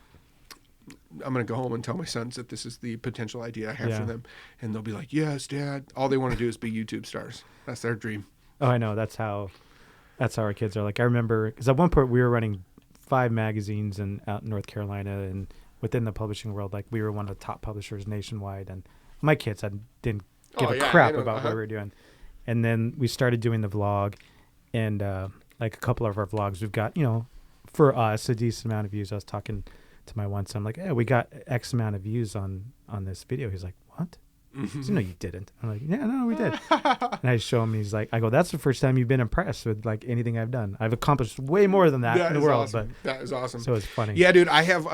I'm going to go home and tell my sons that this is the potential idea I have for them, and they'll be like, "Yes, Dad." All they want to do is be YouTube stars. That's their dream. Oh, I know. That's how our kids are. Like, I remember, because at one point we were running 5 magazines out in North Carolina, and within the publishing world, like, we were one of the top publishers nationwide. And my kids didn't give a crap about what we were doing. And then we started doing the vlog, and like a couple of our vlogs, we've got, for us, a decent amount of views. I was talking to my one son, I'm like, "Hey, we got X amount of views on this video." He's like, "What?" He said, "No, you didn't." I'm like, "Yeah, no, we did." And I show him, he's like, I go, "That's the first time you've been impressed with like anything I've done. I've accomplished way more than that in the world." Awesome. But that is awesome. So it's funny. Yeah, dude, I have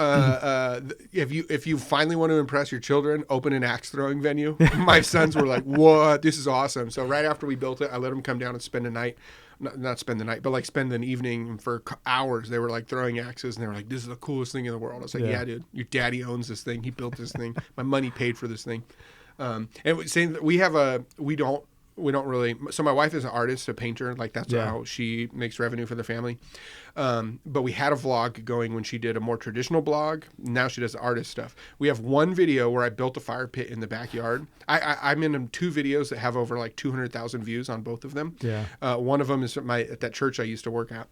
if you finally want to impress your children, open an axe throwing venue. My sons were like, "What? This is awesome." So right after we built it, I let them come down and spend a night. Not spend the night, but like spend an evening for hours. They were like throwing axes, and they were like, "This is the coolest thing in the world." I was like, "Yeah, dude, your daddy owns this thing. He built this thing. My money paid for this thing." And saying that we don't really. So my wife is an artist, a painter. Like that's how she makes revenue for the family. But we had a vlog going when she did a more traditional blog. Now she does artist stuff. We have one video where I built a fire pit in the backyard. I'm in 2 videos that have over like 200,000 views on both of them. Yeah. One of them is at that church I used to work at.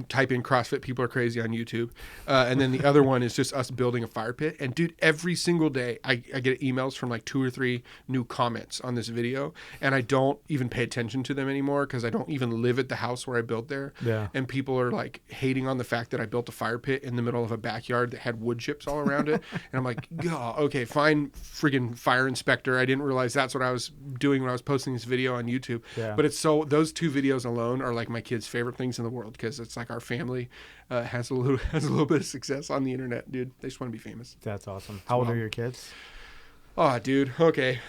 Type in CrossFit People Are Crazy on YouTube. And then the other one is just us building a fire pit. And dude, every single day I get emails from like 2 or 3 new comments on this video. And I don't even pay attention to them anymore because I don't even live at the house where I built there. Yeah. And people are like hating on the fact that I built a fire pit in the middle of a backyard that had wood chips all around it. And I'm like, "God, okay, fine, friggin' fire inspector. I didn't realize that's what I was doing when I was posting this video on YouTube." Yeah. But those 2 videos alone are like my kids' favorite things in the world because it's like our family has a little bit of success on the internet, dude. They just want to be famous. That's awesome. How old are your kids? Oh, dude. Okay.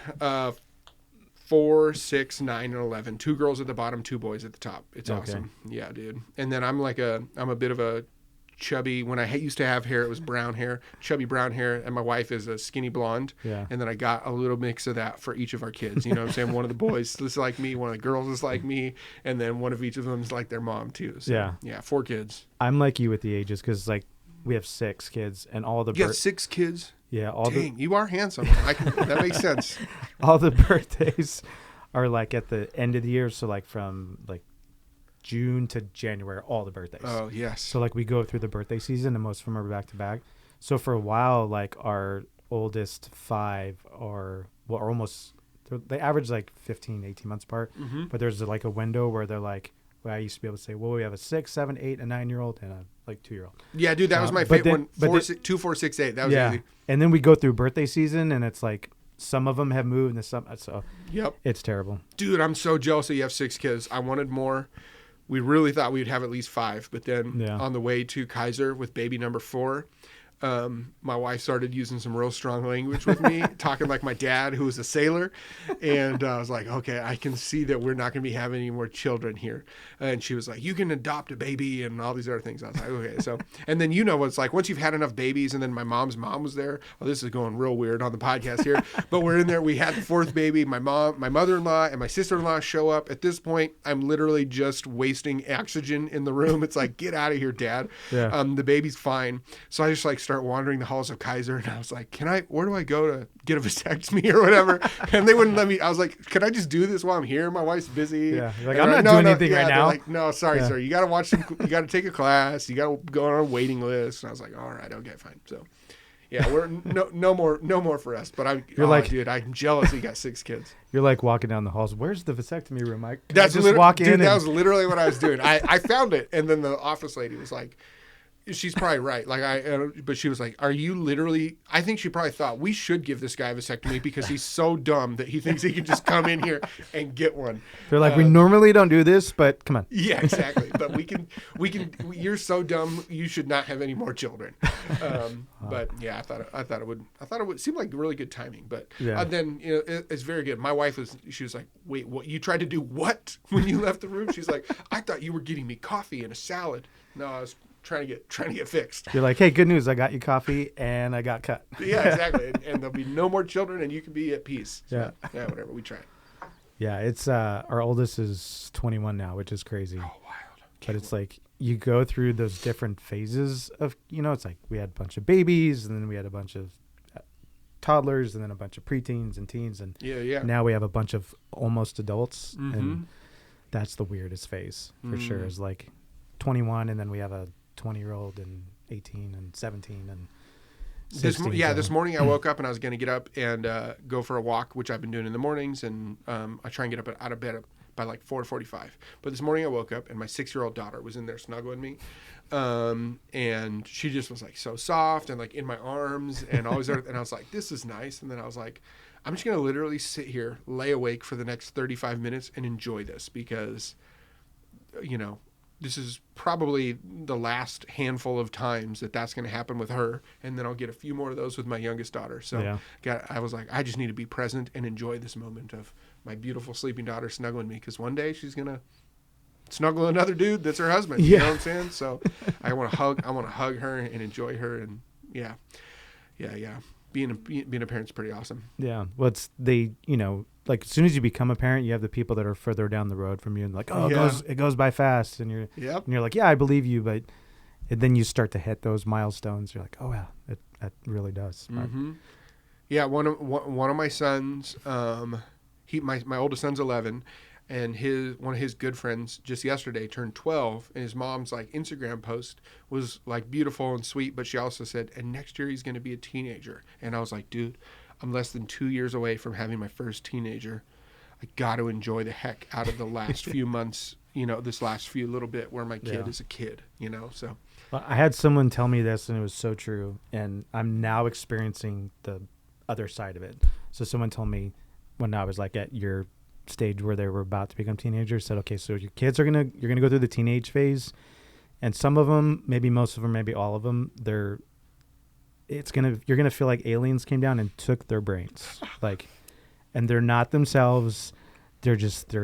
4, 6, 9, and 11. 2 girls at the bottom, 2 boys at the top. It's awesome. Yeah, dude. And then I'm a bit of a chubby. When I used to have hair, it was brown hair, chubby brown hair, and my wife is a skinny blonde. Yeah. And then I got a little mix of that for each of our kids. You know what I'm saying? One of the boys is like me, one of the girls is like me, and then one of each of them is like their mom too. So, yeah, 4 kids. I'm like you with the ages because like we have 6 kids and all the. You got 6 kids. Yeah, Dang, you are handsome. That makes sense. All the birthdays are like at the end of the year, so like from like June to January, all the birthdays. Oh, yes. So like we go through the birthday season and most of them are back to back. So for a while, like our oldest 5 are almost, they average like 15, 18 months apart. Mm-hmm. But there's like a window where they're like, well, I used to be able to say, well, we have a 6, 7, 8, and 9-year-old and a like 2-year-old. Yeah, dude, that was my favorite one. 2, 4, 6, 8. That was easy. And then we go through birthday season and it's like, some of them have moved and so it's terrible. Dude, I'm so jealous that you have 6 kids. I wanted more. We really thought we'd have at least 5, but then on the way to Kaiser with baby number 4, my wife started using some real strong language with me, talking like my dad, who was a sailor. And I was like, okay, I can see that we're not going to be having any more children here. And she was like, you can adopt a baby and all these other things. I was like, okay. So, and then you know what it's like once you've had enough babies, and then my mom's mom was there. Oh, this is going real weird on the podcast here, but we're in there. We had the 4th baby. My mom, my mother-in-law, and my sister-in-law show up. At this point, I'm literally just wasting oxygen in the room. It's like, get out of here, Dad. Yeah. The baby's fine. So I just like start wandering the halls of Kaiser, and I was like, where do I go to get a vasectomy or whatever? And they wouldn't let me. I was like, can I just do this while I'm here? My wife's busy. Yeah, like, I'm not doing anything right now. Like, no, sorry, sir. You got to watch you got to take a class. You got to go on a waiting list. And I was like, all right, okay, fine. So, yeah, we're no more for us. But dude, I'm jealous he got 6 kids. You're like walking down the halls. Where's the vasectomy room, Mike? That's just walk in. Dude, that was literally what I was doing. I found it, and then the office lady was like, she's probably right. But she was like, "Are you literally?" I think she probably thought we should give this guy a vasectomy because he's so dumb that he thinks he can just come in here and get one. They're like, we normally don't do this, but come on. Yeah, exactly. But we can. You're so dumb. You should not have any more children. But yeah, I thought it would seem like really good timing. But then it's very good. My wife was like, "Wait, what? You tried to do what when you left the room?" She's like, "I thought you were getting me coffee and a salad." No, I was trying to get fixed. You're like, hey, good news, I got you coffee and I got cut. Yeah, exactly. and there'll be no more children and you can be at peace. So, yeah, whatever, we tried. Yeah, it's our oldest is 21 now, which is crazy. Oh, wild. But it's like you go through those different phases of, it's like we had a bunch of babies and then we had a bunch of toddlers and then a bunch of preteens and teens and now we have a bunch of almost adults and that's the weirdest phase for sure, is like 21 and then we have a 20-year-old and 18 and 17 and 16. This morning I woke up and I was going to get up and go for a walk, which I've been doing in the mornings, and I try and get up out of bed by like 4:45. But this morning I woke up and my 6-year-old daughter was in there snuggling me, and she just was like so soft and like in my arms and always there, and I was like, this is nice. And then I was like, I'm just going to literally sit here, lay awake for the next 35 minutes and enjoy this, because this is probably the last handful of times that's going to happen with her. And then I'll get a few more of those with my youngest daughter. So I was like, I just need to be present and enjoy this moment of my beautiful sleeping daughter snuggling me, because one day she's going to snuggle another dude that's her husband. You know what I'm saying? So I want to hug her and enjoy her. And yeah. Being a parent's pretty awesome. Yeah. Well, like as soon as you become a parent, you have the people that are further down the road from you and like, it goes by fast. And you're like, yeah, I believe you. But then you start to hit those milestones. You're like, oh yeah, it really does. Mm-hmm. Yeah. One of my sons, my oldest son's 11, and one of his good friends just yesterday turned 12, and his mom's like Instagram post was like beautiful and sweet, but she also said, and next year he's going to be a teenager. And I was like, dude, I'm less than 2 years away from having my first teenager. I got to enjoy the heck out of the last few months, this last few little bit where my kid is a kid, so. Well, I had someone tell me this and it was so true, and I'm now experiencing the other side of it. So someone told me when I was like at your stage where they were about to become teenagers, said, okay, so your kids you're going to go through the teenage phase, and some of them, maybe most of them, maybe all of them, you're going to feel like aliens came down and took their brains, like, and they're not themselves. They're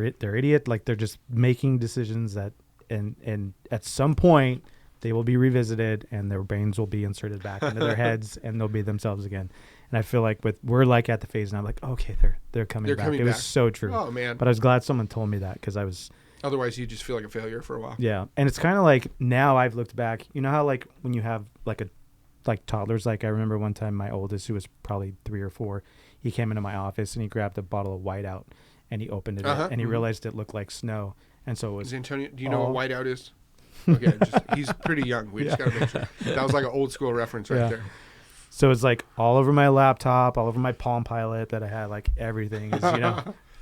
idiot. Like they're just making decisions that, and at some point they will be revisited and their brains will be inserted back into their heads and they'll be themselves again. And I feel like we're like at the phase now, I'm like, okay, they're coming back. It was so true. Oh man. But I was glad someone told me that, because I was. Otherwise you just feel like a failure for a while. Yeah. And it's kind of like now I've looked back, how like when you have like toddlers, like I remember one time my oldest, who was probably 3 or 4, he came into my office and he grabbed a bottle of whiteout and he opened it up and he realized it looked like snow. And so it was. Antonio, do you know what whiteout is? Okay, he's pretty young. We just got to make sure. That was like an old school reference right there. So it's like all over my laptop, all over my Palm Pilot that I had, like everything is,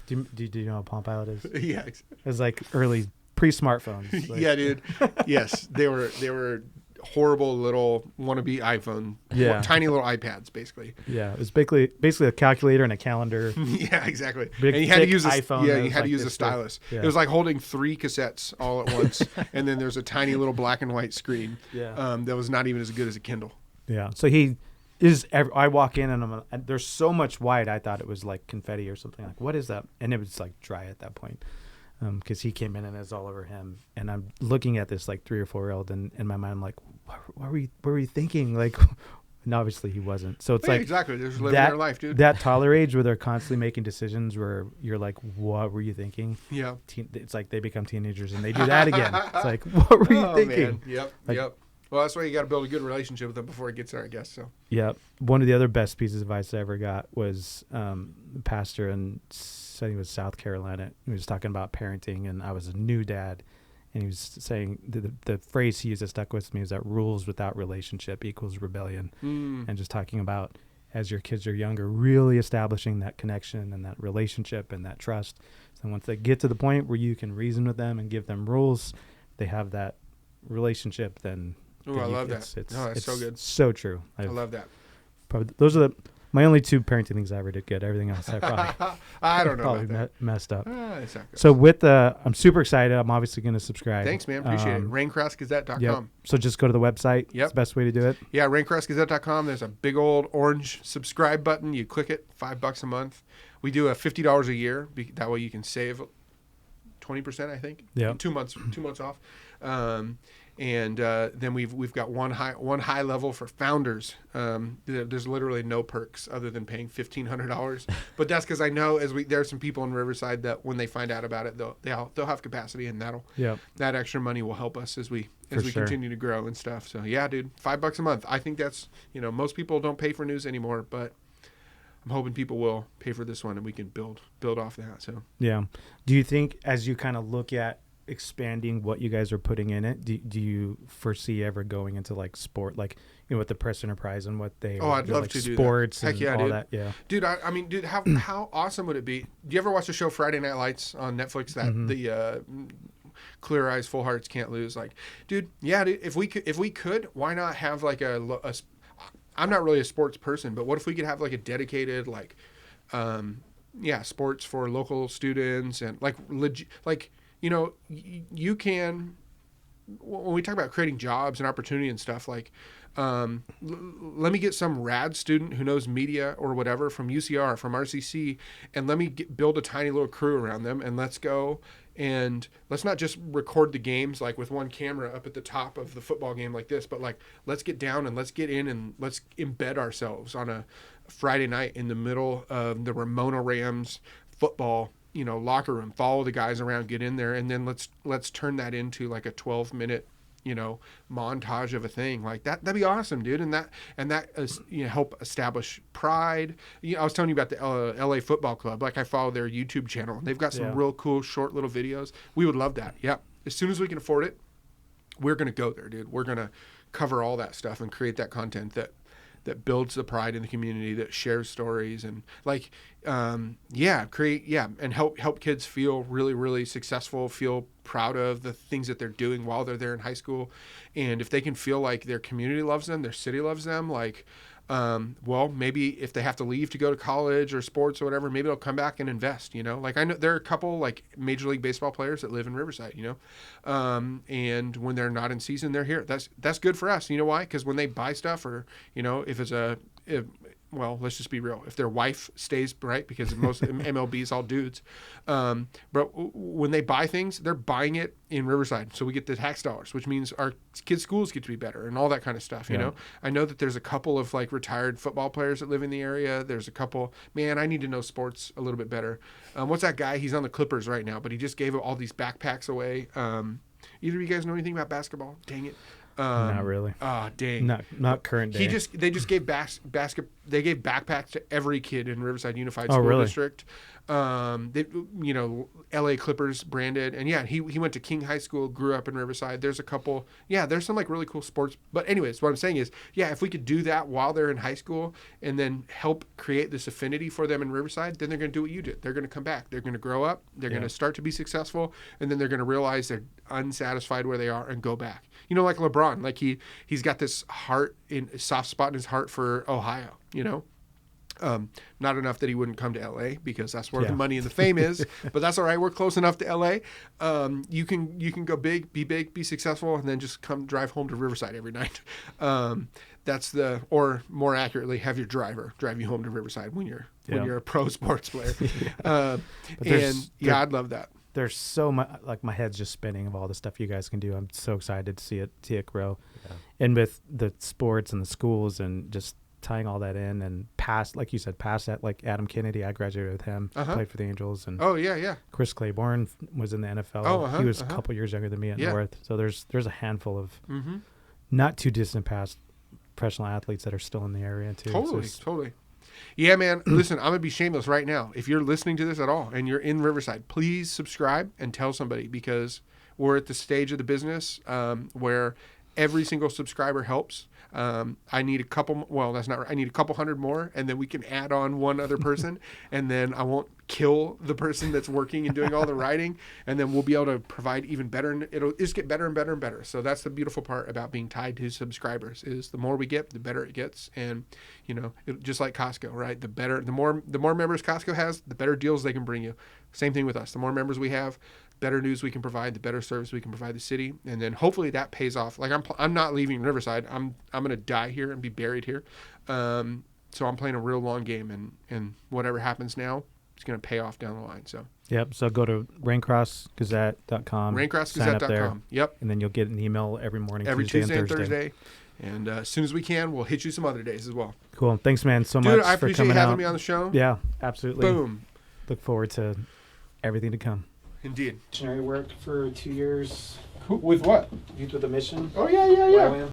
do you know what Palm Pilot is? Yeah. It was like early pre-smartphones. Like. Yeah, dude. Yes, they were horrible little wannabe iPhone. Yeah. Tiny little iPads, basically. Yeah, it was basically a calculator and a calendar. Yeah, exactly. Big, and you had to use iPhone. Yeah, you had to use a stylus. Yeah. It was like holding 3 cassettes all at once, and then there's a tiny little black and white screen. Yeah. That was not even as good as a Kindle. Yeah. So I walk in and there's so much white. I thought it was like confetti or something. Like, what is that? And it was like dry at that point, because he came in and it's all over him. And I'm looking at this like 3 or 4-year-old, and in my mind I'm like, what were you thinking? Like, and obviously he wasn't. So it's like exactly. They're just living their life, dude. That toddler age where they're constantly making decisions where you're like, what were you thinking? Yeah. It's like they become teenagers and they do that again. It's like, what were you thinking? Man. Yep. Like, yep. Well, that's why you got to build a good relationship with them before it gets there, I guess. So. Yeah. One of the other best pieces of advice I ever got was the pastor in, I think it was South Carolina. He was talking about parenting, and I was a new dad. And he was saying the phrase he used that stuck with me was that rules without relationship equals rebellion. And just talking about, as your kids are younger, really establishing that connection and that relationship and that trust. So once they get to the point where you can reason with them and give them rules, they have that relationship, then... Oh, I love that. That's so good. So true. I love that. Probably, those are my only two parenting things I ever did good. Everything else I probably I don't know probably about that. Messed up. So with I'm super excited. I'm obviously going to subscribe. Thanks, man. Appreciate it. Raincrossgazette.com. Yep. So just go to the website. Yep. It's the best way to do it. Yeah, raincrossgazette.com. There's a big old orange subscribe button. You click it, $5 a month. We do a $50 a year. That way you can save 20%, I think. Yeah. 2 months off. And then we've got one high level for founders. There's literally no perks other than paying $1,500. But that's because I know there are some people in Riverside that when they find out about it, they'll have capacity, and that extra money will help us as we continue to grow and stuff. So yeah, dude, $5 a month. I think that's, most people don't pay for news anymore, but I'm hoping people will pay for this one, and we can build off that. So yeah. Do you think, as you kind of look at expanding what you guys are putting in it, do you foresee ever going into like sport, like with the press enterprise and what they I'd love like to do sports that. Heck and yeah, all dude. that? Yeah, dude. I mean, dude, how awesome would it be? Do you ever watch the show Friday Night Lights on Netflix? That the Clear Eyes, Full Hearts, Can't Lose. Like, dude, yeah, dude, if we could, why not have like I'm not really a sports person, but what if we could have like a dedicated sports for local students and you can, when we talk about creating jobs and opportunity and stuff, like, let me get some rad student who knows media or whatever from UCR, from RCC, and let me build a tiny little crew around them, and let's go. And let's not just record the games like with one camera up at the top of the football game like this, but like, let's get down and let's get in and let's embed ourselves on a Friday night in the middle of the Ramona Rams football locker room, follow the guys around, get in there, and then let's turn that into like a 12-minute montage of a thing like that. That'd be awesome, dude. And that is, help establish pride. I was telling you about the LA Football Club. Like, I follow their YouTube channel, and they've got some real cool short little videos. We would love that. Yeah, as soon as we can afford it, we're gonna go there, dude. We're gonna cover all that stuff and create that content that builds the pride in the community, that shares stories, and and help kids feel really, really successful, feel proud of the things that they're doing while they're there in high school. And if they can feel like their community loves them, their city loves them, like, maybe if they have to leave to go to college or sports or whatever, maybe they'll come back and invest, like I know there are a couple like Major League Baseball players that live in Riverside, and when they're not in season, they're here. That's good for us. You know why? Because when they buy stuff, or, let's just be real. If their wife stays, right, because most MLB is all dudes. But when they buy things, they're buying it in Riverside. So we get the tax dollars, which means our kids' schools get to be better and all that kind of stuff, you know? I know that there's a couple of like retired football players that live in the area. There's a couple, man, I need to know sports a little bit better. What's that guy? He's on the Clippers right now, but he just gave all these backpacks away. Either of you guys know anything about basketball? Dang it. Not really. Oh, dang. Not current day. They just gave they gave backpacks to every kid in Riverside Unified School District. LA Clippers branded, and yeah, he went to King High School, grew up in Riverside. There's a couple, there's some like really cool sports. But anyways, what I'm saying is, if we could do that while they're in high school and then help create this affinity for them in Riverside, then they're going to do what you did. They're going to come back. They're going to grow up. They're going to start to be successful, and then they're going to realize they're unsatisfied where they are and go back. Like LeBron, like he's got this soft spot in his heart for Ohio, not enough that he wouldn't come to LA because that's where the money and the fame is, but that's all right. We're close enough to LA. You can go big, be successful, and then just come drive home to Riverside every night. Or more accurately, have your driver drive you home to Riverside when you're a pro sports player. I'd love that. There's so much, like my head's just spinning of all the stuff you guys can do. I'm so excited to see it grow. Yeah. And with the sports and the schools and just tying all that in and past, like you said, past that, like Adam Kennedy, I graduated with him, played for the Angels. And Chris Claiborne was in the NFL. He was a couple years younger than me at North. So there's a handful of not too distant past professional athletes that are still in the area too. Totally. Yeah, man. Listen, I'm going to be shameless right now. If you're listening to this at all and you're in Riverside, please subscribe and tell somebody, because we're at the stage of the business where every single subscriber helps. I need a couple. Well, that's not right. I need a couple hundred more, and then we can add on one other person, and then I won't kill the person that's working and doing all the writing, and then we'll be able to provide even better, and it'll just get better and better and better. So that's the beautiful part about being tied to subscribers, is the more we get, the better it gets. And just like Costco, right? The more members Costco has, the better deals they can bring you. Same thing with us. The more members we have, better news we can provide, the better service we can provide the city, and then hopefully that pays off. Like I'm not leaving Riverside. I'm gonna die here and be buried here. So I'm playing a real long game, and whatever happens now, it's gonna pay off down the line. So yep. So go to raincrossgazette.com. Raincrossgazette.com. Yep. And then you'll get an email every morning. Every Tuesday and Thursday. And as soon as we can, we'll hit you some other days as well. Cool. Thanks, man, so Dude, much I for appreciate coming having out. me on the show. Yeah, absolutely. Boom. Look forward to everything to come. Indeed. Missionary work for 2 years. With what? Youth with a Mission. Oh, yeah.